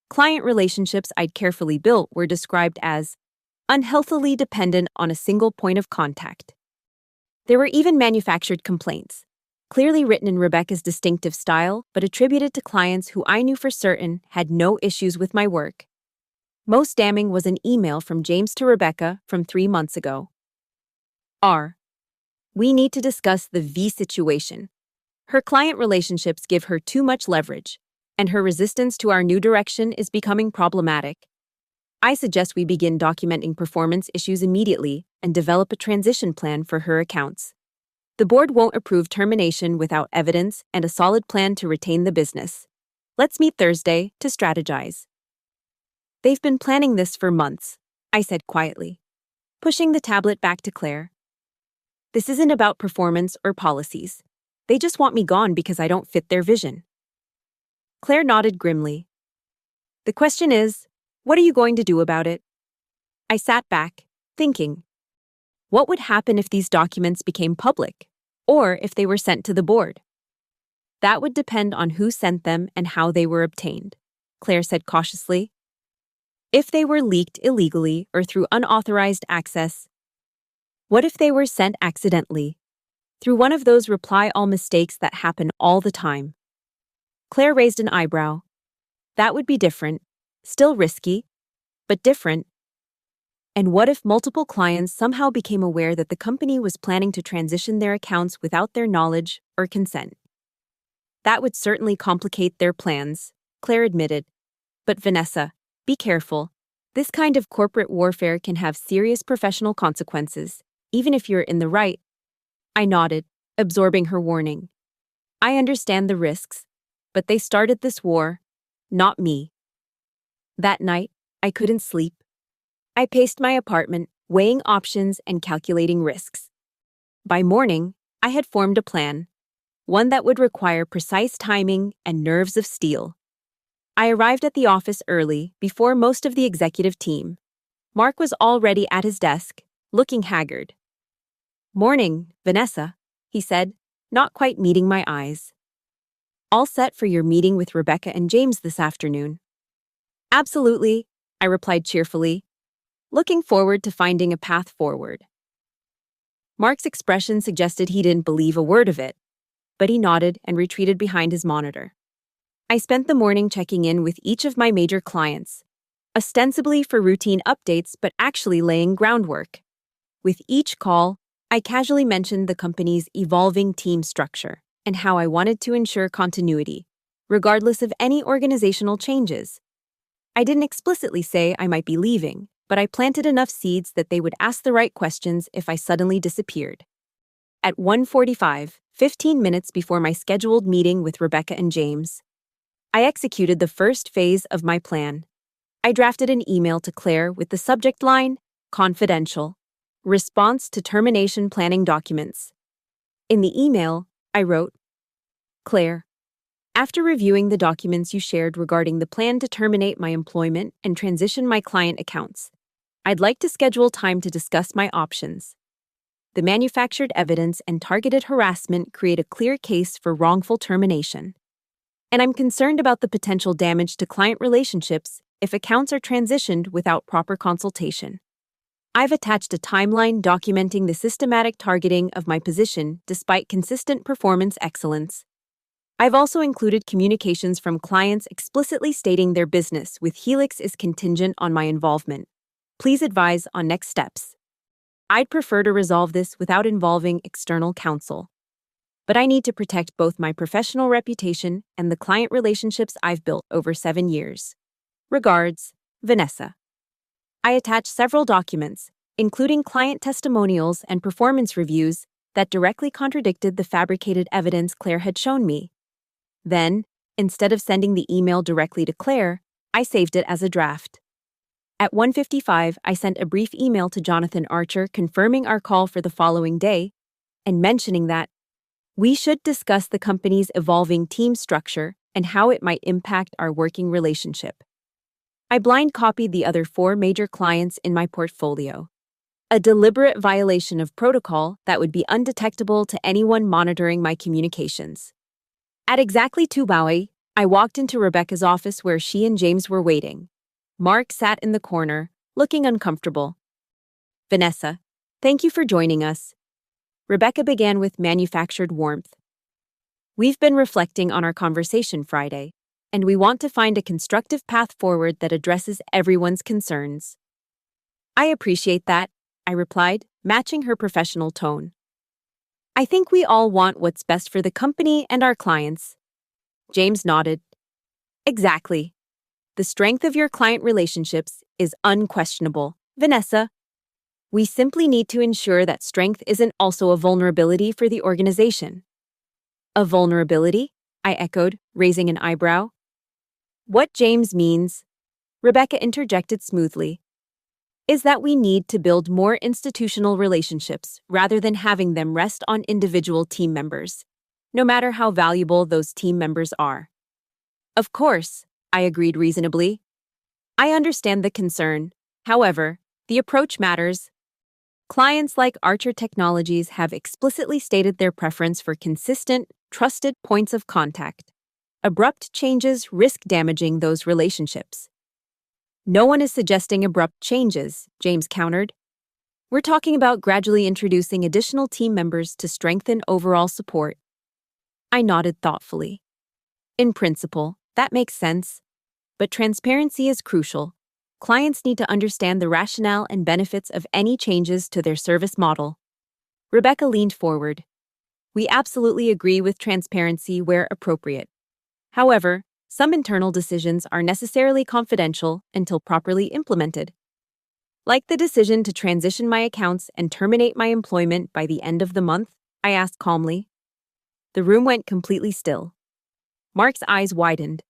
Client relationships I'd carefully built were described as unhealthily dependent on a single point of contact. There were even manufactured complaints, clearly written in Rebecca's distinctive style, but attributed to clients who I knew for certain had no issues with my work. Most damning was an email from James to Rebecca from 3 months ago. We need to discuss the V situation. Her client relationships give her too much leverage, and her resistance to our new direction is becoming problematic. I suggest we begin documenting performance issues immediately and develop a transition plan for her accounts. The board won't approve termination without evidence and a solid plan to retain the business. Let's meet Thursday to strategize. They've been planning this for months, I said quietly, pushing the tablet back to Claire. This isn't about performance or policies. They just want me gone because I don't fit their vision. Claire nodded grimly. The question is, what are you going to do about it? I sat back, thinking. What would happen if these documents became public, or if they were sent to the board? That would depend on who sent them and how they were obtained, Claire said cautiously. If they were leaked illegally or through unauthorized access, what if they were sent accidentally, through one of those reply-all mistakes that happen all the time? Claire raised an eyebrow. That would be different, still risky, but different. And what if multiple clients somehow became aware that the company was planning to transition their accounts without their knowledge or consent? That would certainly complicate their plans, Claire admitted. But Vanessa, be careful. This kind of corporate warfare can have serious professional consequences. even if you're in the right. I nodded, absorbing her warning. I understand the risks, but they started this war, not me. That night, I couldn't sleep. I paced my apartment, weighing options and calculating risks. By morning, I had formed a plan, one that would require precise timing and nerves of steel. I arrived at the office early, before most of the executive team. Mark was already at his desk, looking haggard. "Morning, Vanessa," he said, not quite meeting my eyes. "All set for your meeting with Rebecca and James this afternoon?" "Absolutely," I replied cheerfully, looking forward to finding a path forward. Mark's expression suggested he didn't believe a word of it, but he nodded and retreated behind his monitor. I spent the morning checking in with each of my major clients, ostensibly for routine updates but actually laying groundwork. With each call, I casually mentioned the company's evolving team structure and how I wanted to ensure continuity, regardless of any organizational changes. I didn't explicitly say I might be leaving, but I planted enough seeds that they would ask the right questions if I suddenly disappeared. At 1:45, 15 minutes before my scheduled meeting with Rebecca and James, I executed the first phase of my plan. I drafted an email to Claire with the subject line, "Confidential. Response to termination planning documents." In the email, I wrote, "Claire, after reviewing the documents you shared regarding the plan to terminate my employment and transition my client accounts, I'd like to schedule time to discuss my options. The manufactured evidence and targeted harassment create a clear case for wrongful termination. And I'm concerned about the potential damage to client relationships if accounts are transitioned without proper consultation. I've attached a timeline documenting the systematic targeting of my position despite consistent performance excellence. I've also included communications from clients explicitly stating their business with Helix is contingent on my involvement. Please advise on next steps. I'd prefer to resolve this without involving external counsel. But I need to protect both my professional reputation and the client relationships I've built over 7 years. Regards, Vanessa." I attached several documents, including client testimonials and performance reviews that directly contradicted the fabricated evidence Claire had shown me. Then, instead of sending the email directly to Claire, I saved it as a draft. At 1:55, I sent a brief email to Jonathan Archer confirming our call for the following day and mentioning that we should discuss the company's evolving team structure and how it might impact our working relationship. I blind copied the other 4 major clients in my portfolio, a deliberate violation of protocol that would be undetectable to anyone monitoring my communications. At exactly 2:00, I walked into Rebecca's office where she and James were waiting. Mark sat in the corner, looking uncomfortable. "Vanessa, thank you for joining us." Rebecca began with manufactured warmth. "We've been reflecting on our conversation Friday, and we want to find a constructive path forward that addresses everyone's concerns." "I appreciate that," I replied, matching her professional tone. "I think we all want what's best for the company and our clients." James nodded. "Exactly. The strength of your client relationships is unquestionable, Vanessa. We simply need to ensure that strength isn't also a vulnerability for the organization." "A vulnerability?" I echoed, raising an eyebrow. "What James means," Rebecca interjected smoothly, "is that we need to build more institutional relationships rather than having them rest on individual team members, no matter how valuable those team members are." "Of course," I agreed reasonably. "I understand the concern. However, the approach matters. Clients like Archer Technologies have explicitly stated their preference for consistent, trusted points of contact. Abrupt changes risk damaging those relationships." "No one is suggesting abrupt changes," James countered. "We're talking about gradually introducing additional team members to strengthen overall support." I nodded thoughtfully. "In principle, that makes sense. But transparency is crucial. Clients need to understand the rationale and benefits of any changes to their service model." Rebecca leaned forward. "We absolutely agree with transparency where appropriate. However, some internal decisions are necessarily confidential until properly implemented." Like the decision to transition my accounts and terminate my employment by the end of the month? I asked calmly. The room went completely still. Mark's eyes widened.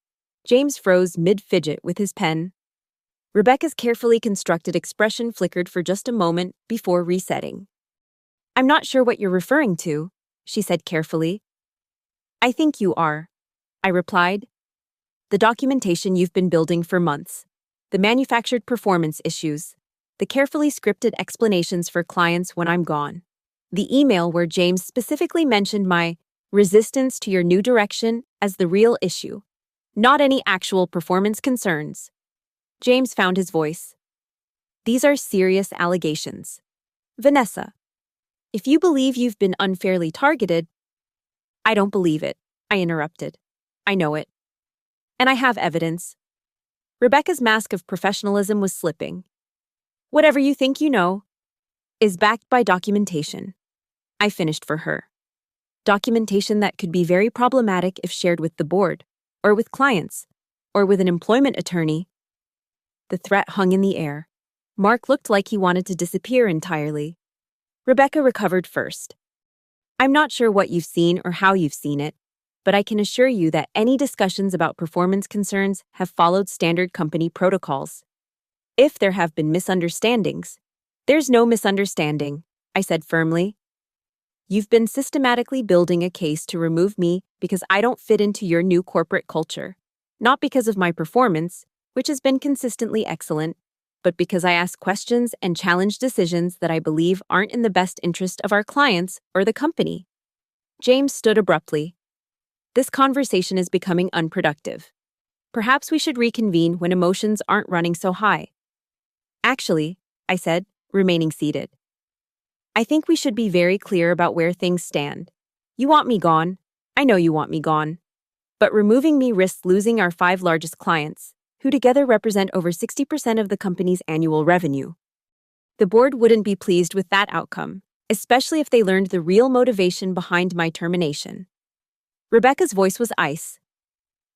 James froze mid-fidget with his pen. Rebecca's carefully constructed expression flickered for just a moment before resetting. I'm not sure what you're referring to, she said carefully. I think you are, I replied. The documentation you've been building for months. The manufactured performance issues. The carefully scripted explanations for clients when I'm gone. The email where James specifically mentioned my resistance to your new direction as the real issue, not any actual performance concerns. James found his voice. These are serious allegations. Vanessa, if you believe you've been unfairly targeted, I don't believe it, I interrupted. I know it. And I have evidence. Rebecca's mask of professionalism was slipping. Whatever you think you know is backed by documentation. I finished for her. Documentation that could be very problematic if shared with the board, or with clients, or with an employment attorney. The threat hung in the air. Mark looked like he wanted to disappear entirely. Rebecca recovered first. I'm not sure what you've seen or how you've seen it, but I can assure you that any discussions about performance concerns have followed standard company protocols. If there have been misunderstandings, there's no misunderstanding, I said firmly. You've been systematically building a case to remove me because I don't fit into your new corporate culture, not because of my performance, which has been consistently excellent, but because I ask questions and challenge decisions that I believe aren't in the best interest of our clients or the company. James stood abruptly. This conversation is becoming unproductive. Perhaps we should reconvene when emotions aren't running so high. Actually, I said, remaining seated. I think we should be very clear about where things stand. You want me gone. I know you want me gone. But removing me risks losing our 5 largest clients, who together represent over 60% of the company's annual revenue. The board wouldn't be pleased with that outcome, especially if they learned the real motivation behind my termination. Rebecca's voice was ice.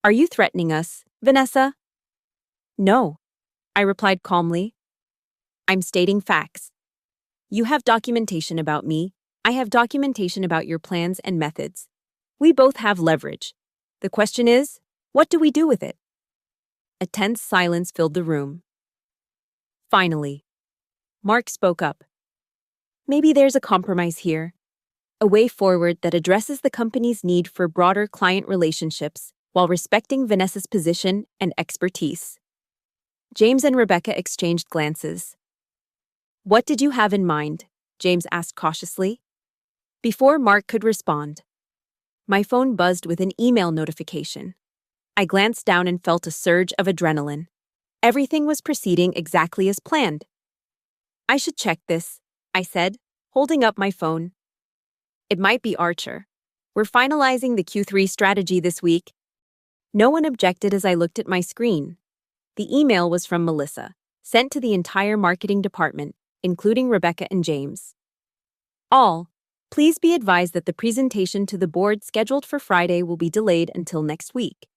Are you threatening us, Vanessa? No, I replied calmly. I'm stating facts. You have documentation about me. I have documentation about your plans and methods. We both have leverage. The question is, what do we do with it? A tense silence filled the room. Finally, Mark spoke up. Maybe there's a compromise here. A way forward that addresses the company's need for broader client relationships while respecting Vanessa's position and expertise. James and Rebecca exchanged glances. What did you have in mind? James asked cautiously. Before Mark could respond, my phone buzzed with an email notification. I glanced down and felt a surge of adrenaline. Everything was proceeding exactly as planned. I should check this, I said, holding up my phone. It might be Archer. We're finalizing the Q3 strategy this week. No one objected as I looked at my screen. The email was from Melissa, sent to the entire marketing department, including Rebecca and James. All, please be advised that the presentation to the board scheduled for Friday will be delayed until next week.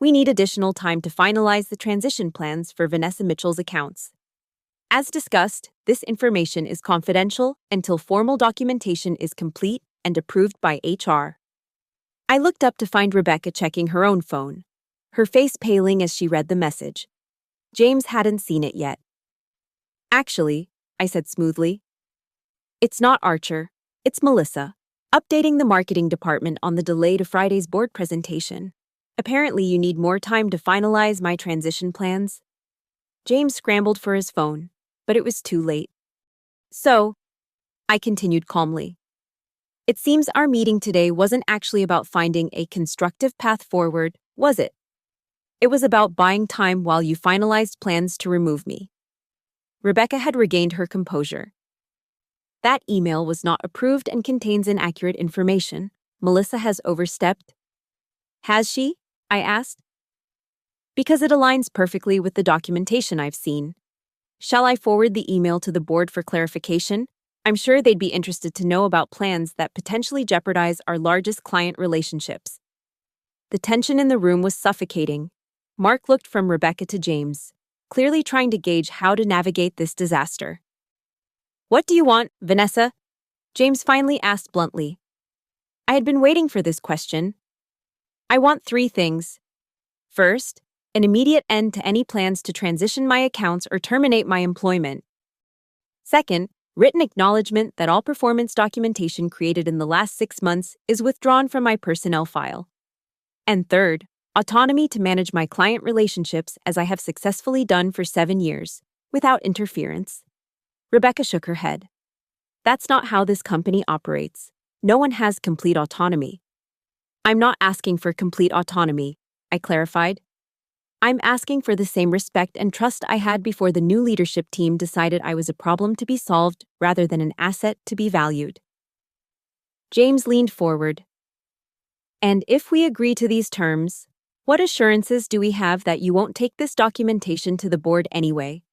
We need additional time to finalize the transition plans for Vanessa Mitchell's accounts. As discussed, this information is confidential until formal documentation is complete and approved by HR. I looked up to find Rebecca checking her own phone, her face paling as she read the message. James hadn't seen it yet. Actually, I said smoothly, it's not Archer, it's Melissa, updating the marketing department on the delay to Friday's board presentation. Apparently, you need more time to finalize my transition plans. James scrambled for his phone, but it was too late. So, I continued calmly. It seems our meeting today wasn't actually about finding a constructive path forward, was it? It was about buying time while you finalized plans to remove me. Rebecca had regained her composure. That email was not approved and contains inaccurate information. Melissa has overstepped. Has she? I asked. Because it aligns perfectly with the documentation I've seen. Shall I forward the email to the board for clarification? I'm sure they'd be interested to know about plans that potentially jeopardize our largest client relationships. The tension in the room was suffocating. Mark looked from Rebecca to James. clearly trying to gauge how to navigate this disaster. "What do you want, Vanessa?" James finally asked bluntly. I had been waiting for this question. "I want three things. First, an immediate end to any plans to transition my accounts or terminate my employment. Second, written acknowledgement that all performance documentation created in the last 6 months is withdrawn from my personnel file. And third, autonomy to manage my client relationships as I have successfully done for 7 years, without interference." Rebecca shook her head. "That's not how this company operates. No one has complete autonomy." "I'm not asking for complete autonomy," I clarified. "I'm asking for the same respect and trust I had before the new leadership team decided I was a problem to be solved rather than an asset to be valued." James leaned forward. "And if we agree to these terms, what assurances do we have that you won't take this documentation to the board anyway?"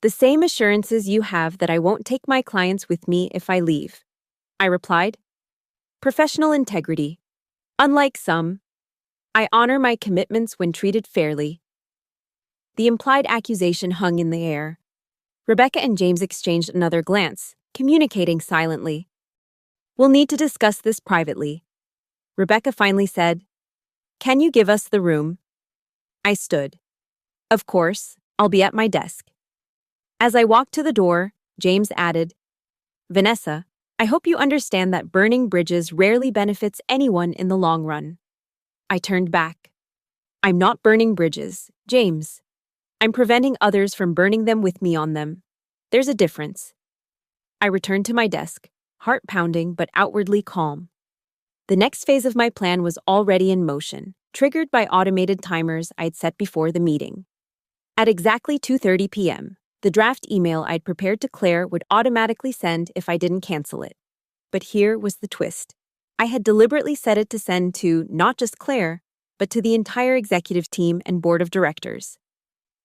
"The same assurances you have that I won't take my clients with me if I leave," I replied. "Professional integrity. Unlike some, I honor my commitments when treated fairly." The implied accusation hung in the air. Rebecca and James exchanged another glance, communicating silently. "We'll need to discuss this privately." Rebecca finally said, "Can you give us the room?" I stood. "Of course, I'll be at my desk." As I walked to the door, James added, "Vanessa, I hope you understand that burning bridges rarely benefits anyone in the long run." I turned back. "I'm not burning bridges, James. I'm preventing others from burning them with me on them. There's a difference." I returned to my desk, heart pounding but outwardly calm. The next phase of my plan was already in motion, triggered by automated timers I'd set before the meeting. At exactly 2:30 p.m., the draft email I'd prepared to Claire would automatically send if I didn't cancel it. But here was the twist. I had deliberately set it to send to not just Claire, but to the entire executive team and board of directors.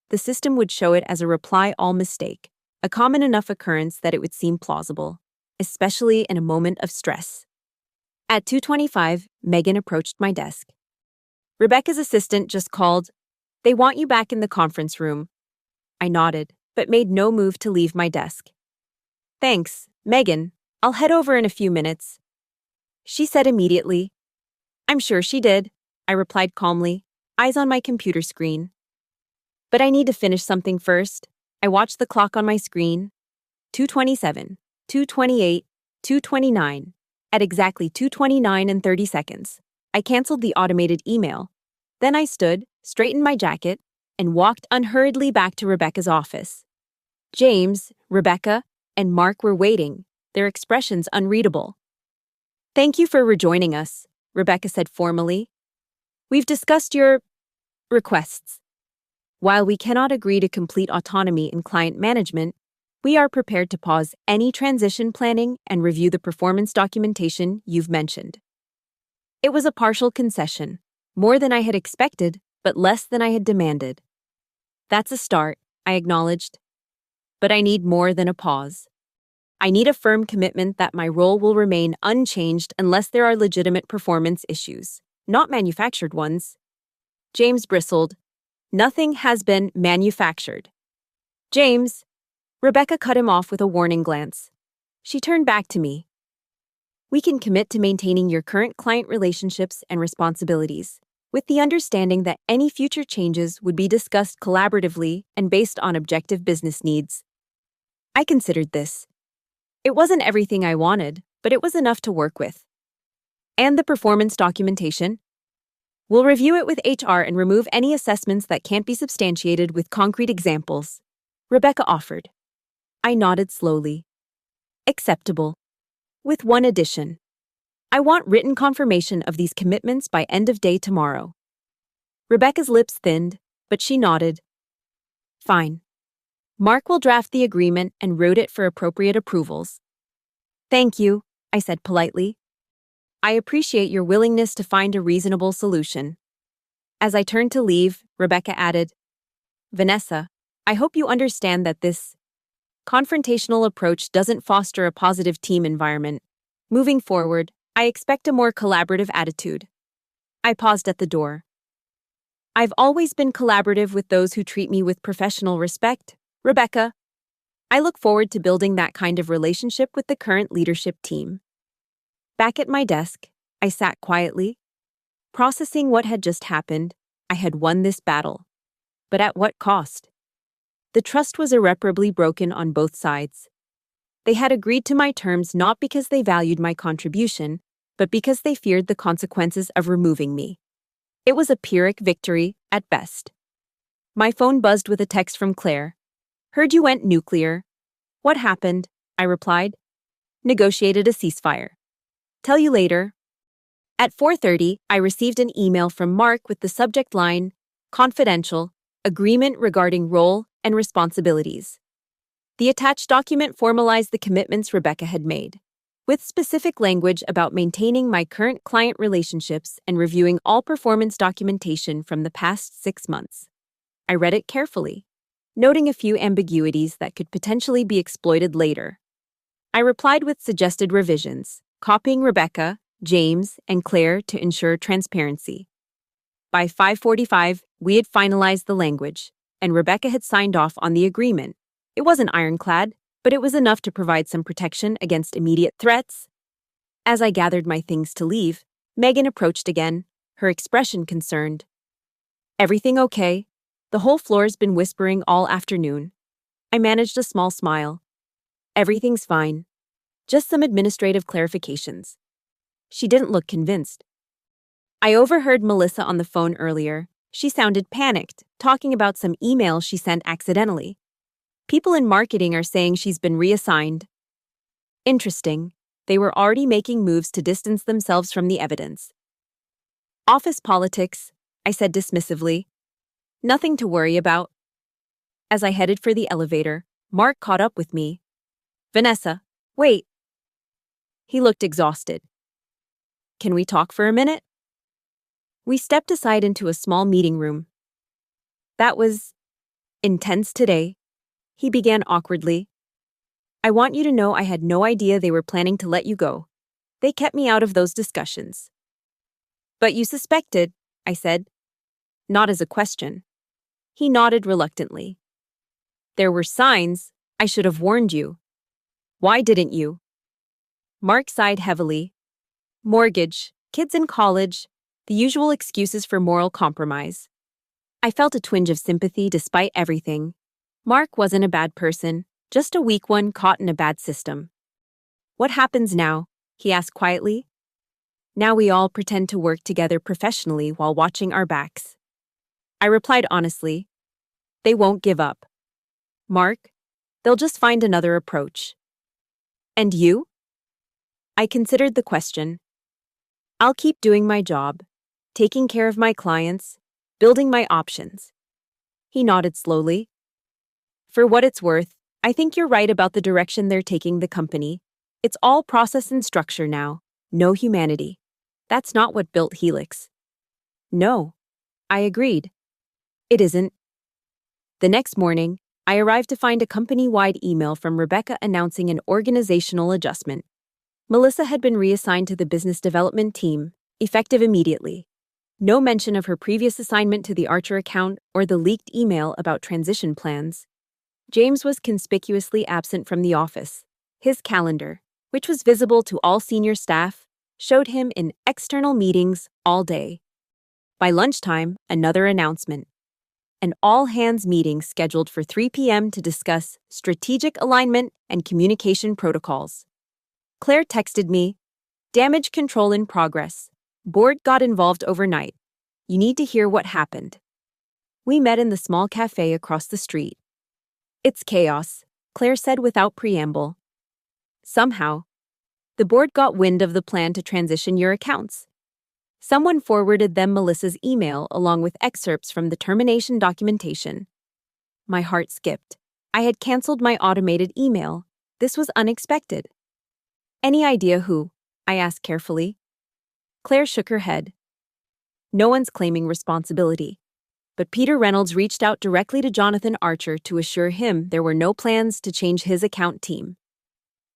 The system would show it as a reply all mistake, a common enough occurrence that it would seem plausible, especially in a moment of stress. At 2:25, Megan approached my desk. "Rebecca's assistant just called. They want you back in the conference room." I nodded, but made no move to leave my desk. "Thanks, Megan. I'll head over in a few minutes," she said immediately. "I'm sure she did," I replied calmly, eyes on my computer screen. "But I need to finish something first." I watched the clock on my screen. 2:27, 2:28, 2:29. At exactly 2:29 and 30 seconds, I canceled the automated email. Then I stood, straightened my jacket, and walked unhurriedly back to Rebecca's office. James, Rebecca, and Mark were waiting, their expressions unreadable. "Thank you for rejoining us," Rebecca said formally. "We've discussed your requests. While we cannot agree to complete autonomy in client management, we are prepared to pause any transition planning and review the performance documentation you've mentioned." It was a partial concession, more than I had expected, but less than I had demanded. "That's a start," I acknowledged. "But I need more than a pause. I need a firm commitment that my role will remain unchanged unless there are legitimate performance issues, not manufactured ones." James bristled. "Nothing has been manufactured." "James!" Rebecca cut him off with a warning glance. She turned back to me. "We can commit to maintaining your current client relationships and responsibilities, with the understanding that any future changes would be discussed collaboratively and based on objective business needs." I considered this. It wasn't everything I wanted, but it was enough to work with. "And the performance documentation? We'll review it with HR and remove any assessments that can't be substantiated with concrete examples," Rebecca offered. I nodded slowly. "Acceptable. With one addition. I want written confirmation of these commitments by end of day tomorrow." Rebecca's lips thinned, but she nodded. "Fine. Mark will draft the agreement and route it for appropriate approvals." "Thank you," I said politely. "I appreciate your willingness to find a reasonable solution." As I turned to leave, Rebecca added, "Vanessa, I hope you understand that this confrontational approach doesn't foster a positive team environment. Moving forward, I expect a more collaborative attitude." I paused at the door. I've always been collaborative with those who treat me with professional respect, Rebecca. I look forward to building that kind of relationship with the current leadership team. Back at my desk, I sat quietly, processing what had just happened. I had won this battle. But at what cost? The trust was irreparably broken on both sides. They had agreed to my terms not because they valued my contribution, but because they feared the consequences of removing me. It was a Pyrrhic victory, at best. My phone buzzed with a text from Claire. "Heard you went nuclear." "What happened?" I replied. "Negotiated a ceasefire. Tell you later." At 4:30, I received an email from Mark with the subject line, "Confidential, agreement regarding role and responsibilities." The attached document formalized the commitments Rebecca had made, with specific language about maintaining my current client relationships and reviewing all performance documentation from the past 6 months. I read it carefully, noting a few ambiguities that could potentially be exploited later. I replied with suggested revisions, copying Rebecca, James, and Claire to ensure transparency. By 5:45, we had finalized the language, and Rebecca had signed off on the agreement. It wasn't ironclad, but it was enough to provide some protection against immediate threats. As I gathered my things to leave, Megan approached again, her expression concerned. "Everything okay?" The whole floor's been whispering all afternoon. I managed a small smile. "Everything's fine. Just some administrative clarifications." She didn't look convinced. I overheard Melissa on the phone earlier. She sounded panicked, talking about some email she sent accidentally. People in marketing are saying she's been reassigned. Interesting. They were already making moves to distance themselves from the evidence. "Office politics," I said dismissively. "Nothing to worry about." As I headed for the elevator, Mark caught up with me. "Vanessa, wait." He looked exhausted. "Can we talk for a minute?" We stepped aside into a small meeting room. "That was intense today," he began awkwardly. "I want you to know I had no idea they were planning to let you go. They kept me out of those discussions." "But you suspected," I said. Not as a question. He nodded reluctantly. "There were signs. I should have warned you." "Why didn't you?" Mark sighed heavily. "Mortgage, kids in college, the usual excuses for moral compromise." I felt a twinge of sympathy despite everything. Mark wasn't a bad person, just a weak one caught in a bad system. "What happens now?" he asked quietly. "Now we all pretend to work together professionally while watching our backs." I replied honestly, "They won't give up. Mark, they'll just find another approach." "And you?" I considered the question. "I'll keep doing my job, taking care of my clients, building my options." He nodded slowly. "For what it's worth, I think you're right about the direction they're taking the company. It's all process and structure now, no humanity. That's not what built Helix." "No," I agreed. "It isn't." The next morning, I arrived to find a company-wide email from Rebecca announcing an organizational adjustment. Melissa had been reassigned to the business development team, effective immediately. No mention of her previous assignment to the Archer account or the leaked email about transition plans. James was conspicuously absent from the office. His calendar, which was visible to all senior staff, showed him in external meetings all day. By lunchtime, another announcement. An all-hands meeting scheduled for 3 p.m. to discuss strategic alignment and communication protocols. Claire texted me, "Damage control in progress. Board got involved overnight. You need to hear what happened." We met in the small cafe across the street. "It's chaos," Claire said without preamble. "Somehow, the board got wind of the plan to transition your accounts. Someone forwarded them Melissa's email along with excerpts from the termination documentation." My heart skipped. I had canceled my automated email. This was unexpected. "Any idea who?" I asked carefully. Claire shook her head. "No one's claiming responsibility. But Peter Reynolds reached out directly to Jonathan Archer to assure him there were no plans to change his account team."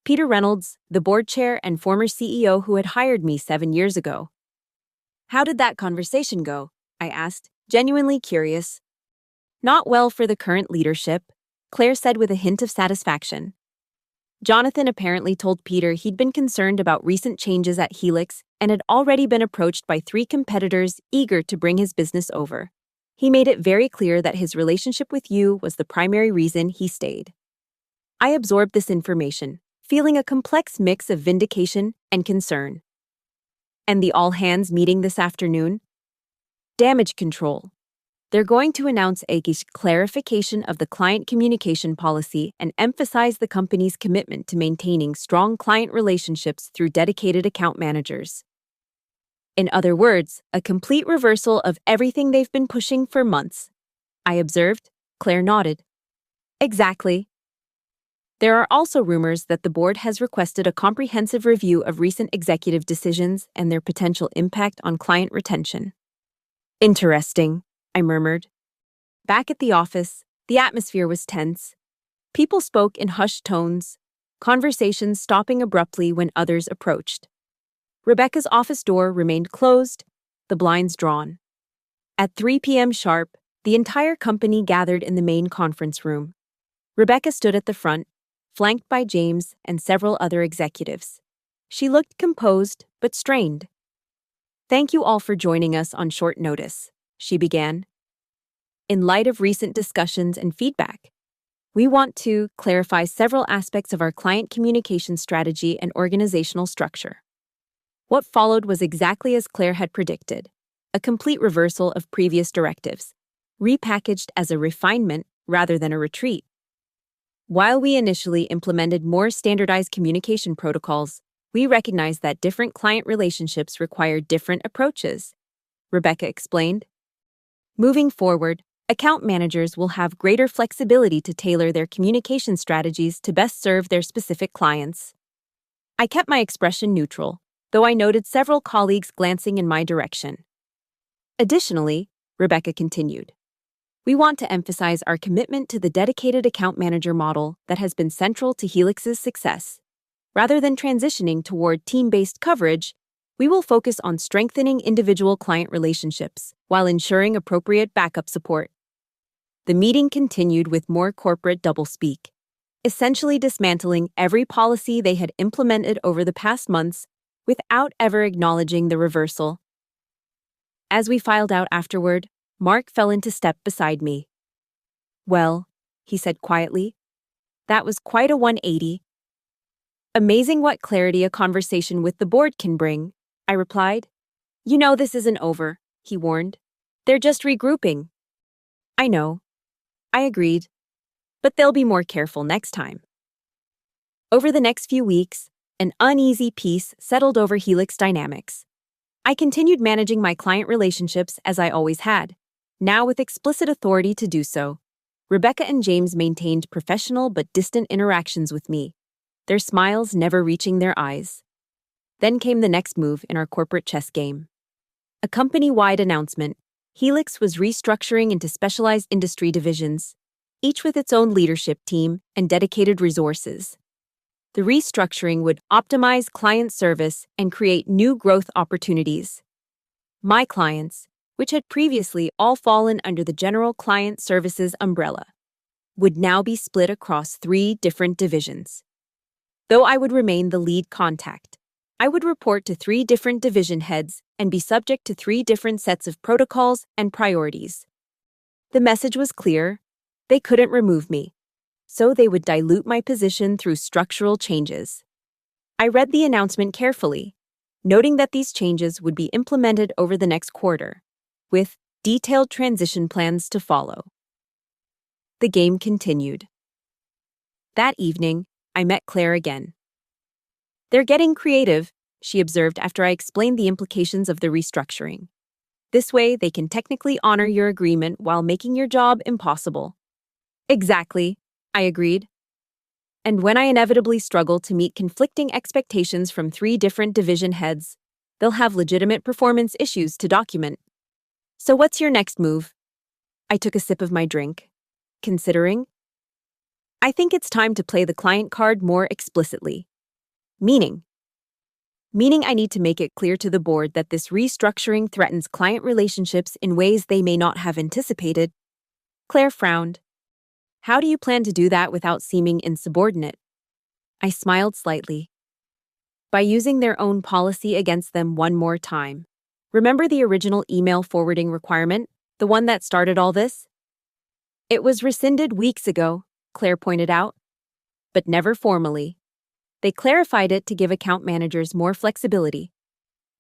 Peter Reynolds, the board chair and former CEO who had hired me 7 years ago. "How did that conversation go?" I asked, genuinely curious. Not well for the current leadership, Claire said with a hint of satisfaction. Jonathan apparently told Peter he'd been concerned about recent changes at Helix and had already been approached by 3 competitors eager to bring his business over. He made it very clear that his relationship with you was the primary reason he stayed. I absorbed this information, feeling a complex mix of vindication and concern. And the all-hands meeting this afternoon? Damage control. They're going to announce a clarification of the client communication policy and emphasize the company's commitment to maintaining strong client relationships through dedicated account managers. In other words, a complete reversal of everything they've been pushing for months. I observed. Claire nodded. Exactly. There are also rumors that the board has requested a comprehensive review of recent executive decisions and their potential impact on client retention. Interesting, I murmured. Back at the office, the atmosphere was tense. People spoke in hushed tones, conversations stopping abruptly when others approached. Rebecca's office door remained closed, the blinds drawn. At 3 p.m. sharp, the entire company gathered in the main conference room. Rebecca stood at the front, flanked by James and several other executives. She looked composed but strained. Thank you all for joining us on short notice, she began. In light of recent discussions and feedback, we want to clarify several aspects of our client communication strategy and organizational structure. What followed was exactly as Claire had predicted, a complete reversal of previous directives, repackaged as a refinement rather than a retreat. While we initially implemented more standardized communication protocols, we recognized that different client relationships require different approaches, Rebecca explained. Moving forward, account managers will have greater flexibility to tailor their communication strategies to best serve their specific clients. I kept my expression neutral, though I noted several colleagues glancing in my direction. Additionally, Rebecca continued, we want to emphasize our commitment to the dedicated account manager model that has been central to Helix's success. Rather than transitioning toward team-based coverage, we will focus on strengthening individual client relationships while ensuring appropriate backup support. The meeting continued with more corporate doublespeak, essentially dismantling every policy they had implemented over the past months without ever acknowledging the reversal. As we filed out afterward, Mark fell into step beside me. Well, he said quietly, that was quite a 180. Amazing what clarity a conversation with the board can bring, I replied. You know this isn't over, he warned. They're just regrouping. I know. I agreed. But they'll be more careful next time. Over the next few weeks, an uneasy peace settled over Helix dynamics. I continued managing my client relationships as I always had, now with explicit authority to do so. Rebecca and James maintained professional but distant interactions with me, their smiles never reaching their eyes. Then came the next move in our corporate chess game. A company-wide announcement. Helix was restructuring into specialized industry divisions, each with its own leadership team and dedicated resources. The restructuring would optimize client service and create new growth opportunities. My clients, which had previously all fallen under the General Client Services umbrella, would now be split across 3 different divisions. Though I would remain the lead contact, I would report to 3 different division heads and be subject to 3 different sets of protocols and priorities. The message was clear. They couldn't remove me, so they would dilute my position through structural changes. I read the announcement carefully, noting that these changes would be implemented over the next quarter, with detailed transition plans to follow. The game continued. That evening, I met Claire again. They're getting creative, she observed after I explained the implications of the restructuring. This way, they can technically honor your agreement while making your job impossible. Exactly, I agreed. And when I inevitably struggle to meet conflicting expectations from 3 different division heads, they'll have legitimate performance issues to document. So what's your next move? I took a sip of my drink. Considering? I think it's time to play the client card more explicitly. Meaning, meaning I need to make it clear to the board that this restructuring threatens client relationships in ways they may not have anticipated. Claire frowned. How do you plan to do that without seeming insubordinate? I smiled slightly. By using their own policy against them one more time. Remember the original email forwarding requirement, the one that started all this? It was rescinded weeks ago, Claire pointed out, but never formally. They clarified it to give account managers more flexibility,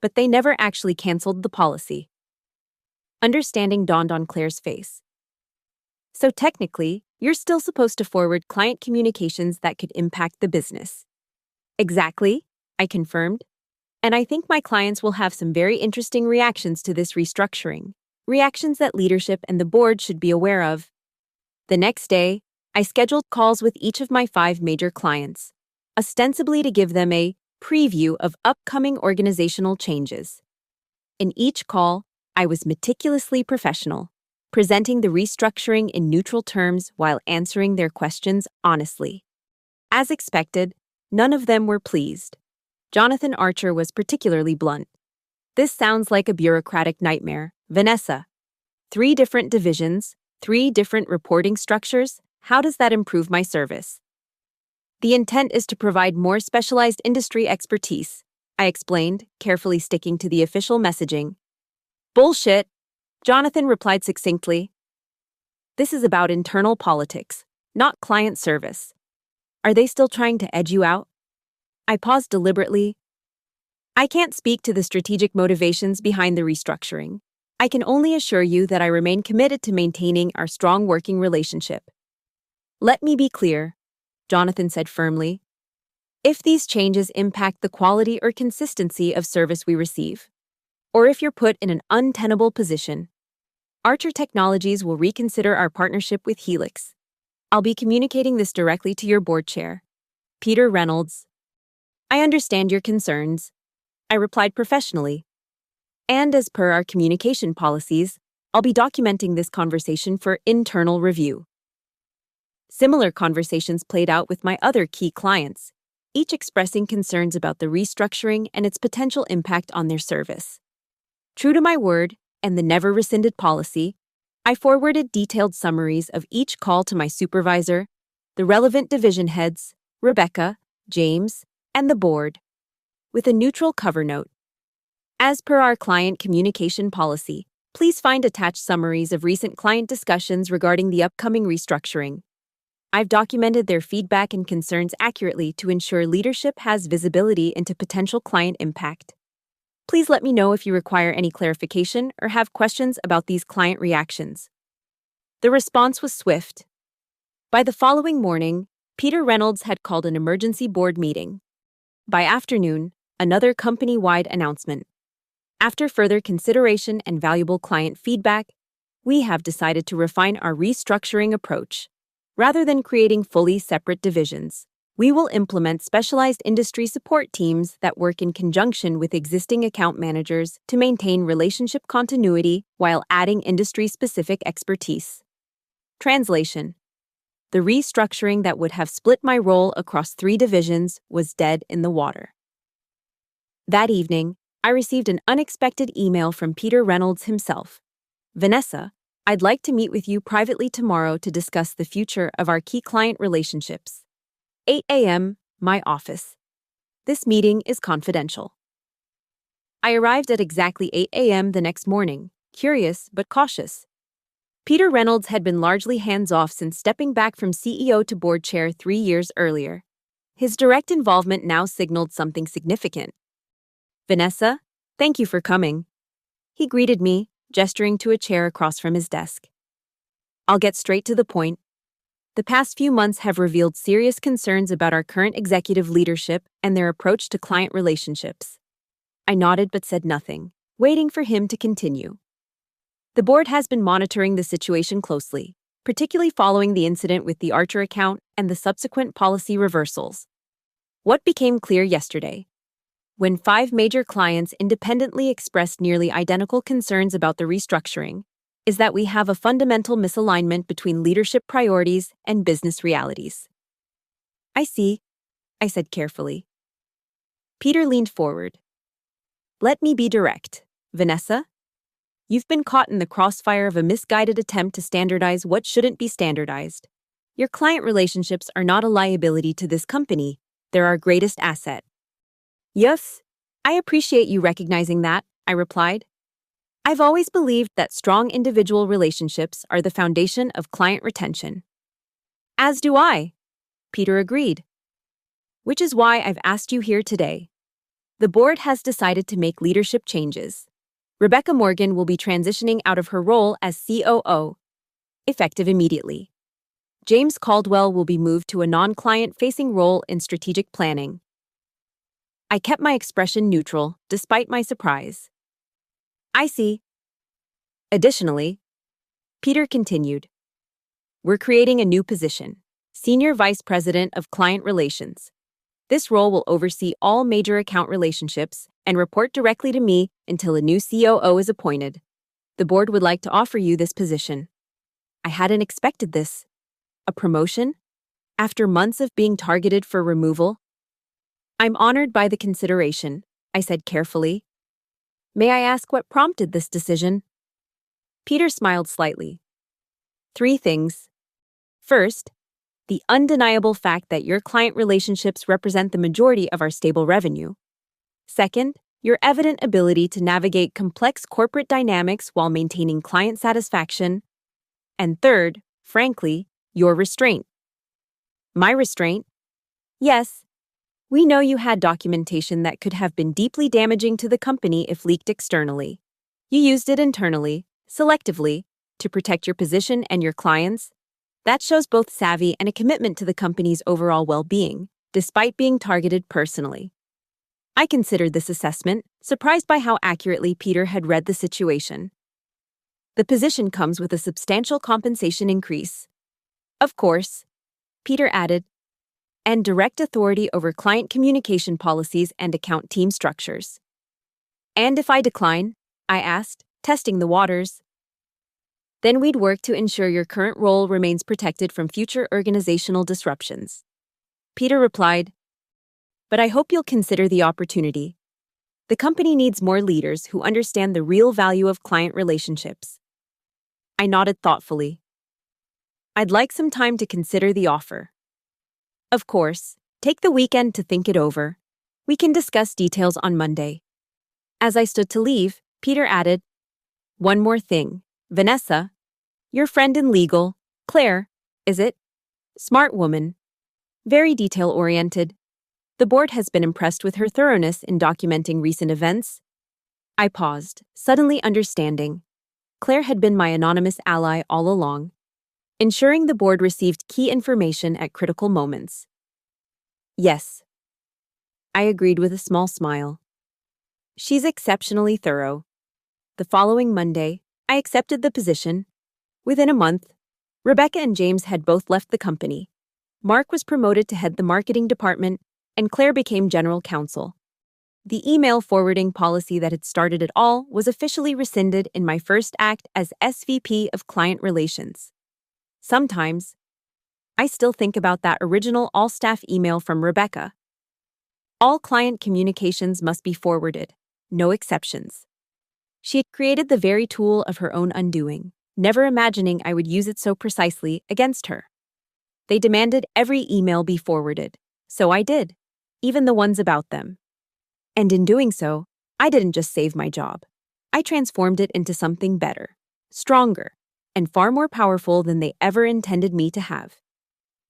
but they never actually canceled the policy. Understanding dawned on Claire's face. So technically, you're still supposed to forward client communications that could impact the business. Exactly, I confirmed. And I think my clients will have some very interesting reactions to this restructuring, reactions that leadership and the board should be aware of. The next day, I scheduled calls with each of my 5 major clients, ostensibly to give them a preview of upcoming organizational changes. In each call, I was meticulously professional, presenting the restructuring in neutral terms while answering their questions honestly. As expected, none of them were pleased. Jonathan Archer was particularly blunt. This sounds like a bureaucratic nightmare, Vanessa. 3 different divisions, 3 different reporting structures, how does that improve my service? The intent is to provide more specialized industry expertise, I explained, carefully sticking to the official messaging. Bullshit, Jonathan replied succinctly. This is about internal politics, not client service. Are they still trying to edge you out? I paused deliberately. I can't speak to the strategic motivations behind the restructuring. I can only assure you that I remain committed to maintaining our strong working relationship. Let me be clear, Jonathan said firmly. If these changes impact the quality or consistency of service we receive, or if you're put in an untenable position, Archer Technologies will reconsider our partnership with Helix. I'll be communicating this directly to your board chair, Peter Reynolds. I understand your concerns, I replied professionally. And as per our communication policies, I'll be documenting this conversation for internal review. Similar conversations played out with my other key clients, each expressing concerns about the restructuring and its potential impact on their service. True to my word and the never rescinded policy, I forwarded detailed summaries of each call to my supervisor, the relevant division heads, Rebecca, James, and the board, with a neutral cover note. As per our client communication policy, please find attached summaries of recent client discussions regarding the upcoming restructuring. I've documented their feedback and concerns accurately to ensure leadership has visibility into potential client impact. Please let me know if you require any clarification or have questions about these client reactions. The response was swift. By the following morning, Peter Reynolds had called an emergency board meeting. By afternoon, another company-wide announcement. After further consideration and valuable client feedback, we have decided to refine our restructuring approach. Rather than creating fully separate divisions, we will implement specialized industry support teams that work in conjunction with existing account managers to maintain relationship continuity while adding industry-specific expertise. Translation: the restructuring that would have split my role across 3 divisions was dead in the water. That evening, I received an unexpected email from Peter Reynolds himself. Vanessa, I'd like to meet with you privately tomorrow to discuss the future of our key client relationships. 8 a.m., my office. This meeting is confidential. I arrived at exactly 8 a.m. the next morning, curious but cautious. Peter Reynolds had been largely hands-off since stepping back from CEO to board chair 3 years earlier. His direct involvement now signaled something significant. Vanessa, thank you for coming. He greeted me, gesturing to a chair across from his desk. I'll get straight to the point. The past few months have revealed serious concerns about our current executive leadership and their approach to client relationships. I nodded but said nothing, waiting for him to continue. The board has been monitoring the situation closely, particularly following the incident with the Archer account and the subsequent policy reversals. What became clear yesterday? When 5 major clients independently expressed nearly identical concerns about the restructuring, is that we have a fundamental misalignment between leadership priorities and business realities. I see, I said carefully. Peter leaned forward. Let me be direct, Vanessa. You've been caught in the crossfire of a misguided attempt to standardize what shouldn't be standardized. Your client relationships are not a liability to this company, they're our greatest asset. Yes, I appreciate you recognizing that, I replied. I've always believed that strong individual relationships are the foundation of client retention. As do I, Peter agreed. Which is why I've asked you here today. The board has decided to make leadership changes. Rebecca Morgan will be transitioning out of her role as COO, effective immediately. James Caldwell will be moved to a non-client-facing role in strategic planning. I kept my expression neutral, despite my surprise. I see. Additionally, Peter continued, we're creating a new position, Senior Vice President of Client Relations. This role will oversee all major account relationships and report directly to me until a new COO is appointed. The board would like to offer you this position. I hadn't expected this. A promotion? After months of being targeted for removal? I'm honored by the consideration, I said carefully. May I ask what prompted this decision? Peter smiled slightly. 3 things. First, the undeniable fact that your client relationships represent the majority of our stable revenue. Second, your evident ability to navigate complex corporate dynamics while maintaining client satisfaction. And third, frankly, your restraint. My restraint? Yes. We know you had documentation that could have been deeply damaging to the company if leaked externally. You used it internally, selectively, to protect your position and your clients. That shows both savvy and a commitment to the company's overall well-being, despite being targeted personally. I considered this assessment, surprised by how accurately Peter had read the situation. The position comes with a substantial compensation increase. Of course, Peter added, and direct authority over client communication policies and account team structures. And if I decline? I asked, testing the waters. Then we'd work to ensure your current role remains protected from future organizational disruptions. Peter replied, but I hope you'll consider the opportunity. The company needs more leaders who understand the real value of client relationships. I nodded thoughtfully. I'd like some time to consider the offer. Of course, take the weekend to think it over. We can discuss details on Monday. As I stood to leave, Peter added, one more thing. Vanessa, your friend in legal, Claire, is it? Smart woman. Very detail-oriented. The board has been impressed with her thoroughness in documenting recent events. I paused, suddenly understanding. Claire had been my anonymous ally all along, ensuring the board received key information at critical moments. Yes. I agreed with a small smile. She's exceptionally thorough. The following Monday, I accepted the position. Within a month, Rebecca and James had both left the company. Mark was promoted to head the marketing department, and Claire became general counsel. The email forwarding policy that had started it all was officially rescinded in my first act as SVP of Client Relations. Sometimes, I still think about that original all-staff email from Rebecca. All client communications must be forwarded, no exceptions. She had created the very tool of her own undoing, never imagining I would use it so precisely against her. They demanded every email be forwarded, so I did, even the ones about them. And in doing so, I didn't just save my job. I transformed it into something better, stronger, and far more powerful than they ever intended me to have.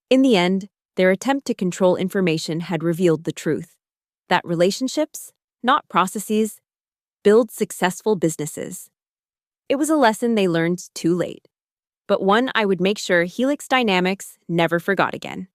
In the end, their attempt to control information had revealed the truth, that relationships, not processes, build successful businesses. It was a lesson they learned too late, but one I would make sure Helix Dynamics never forgot again.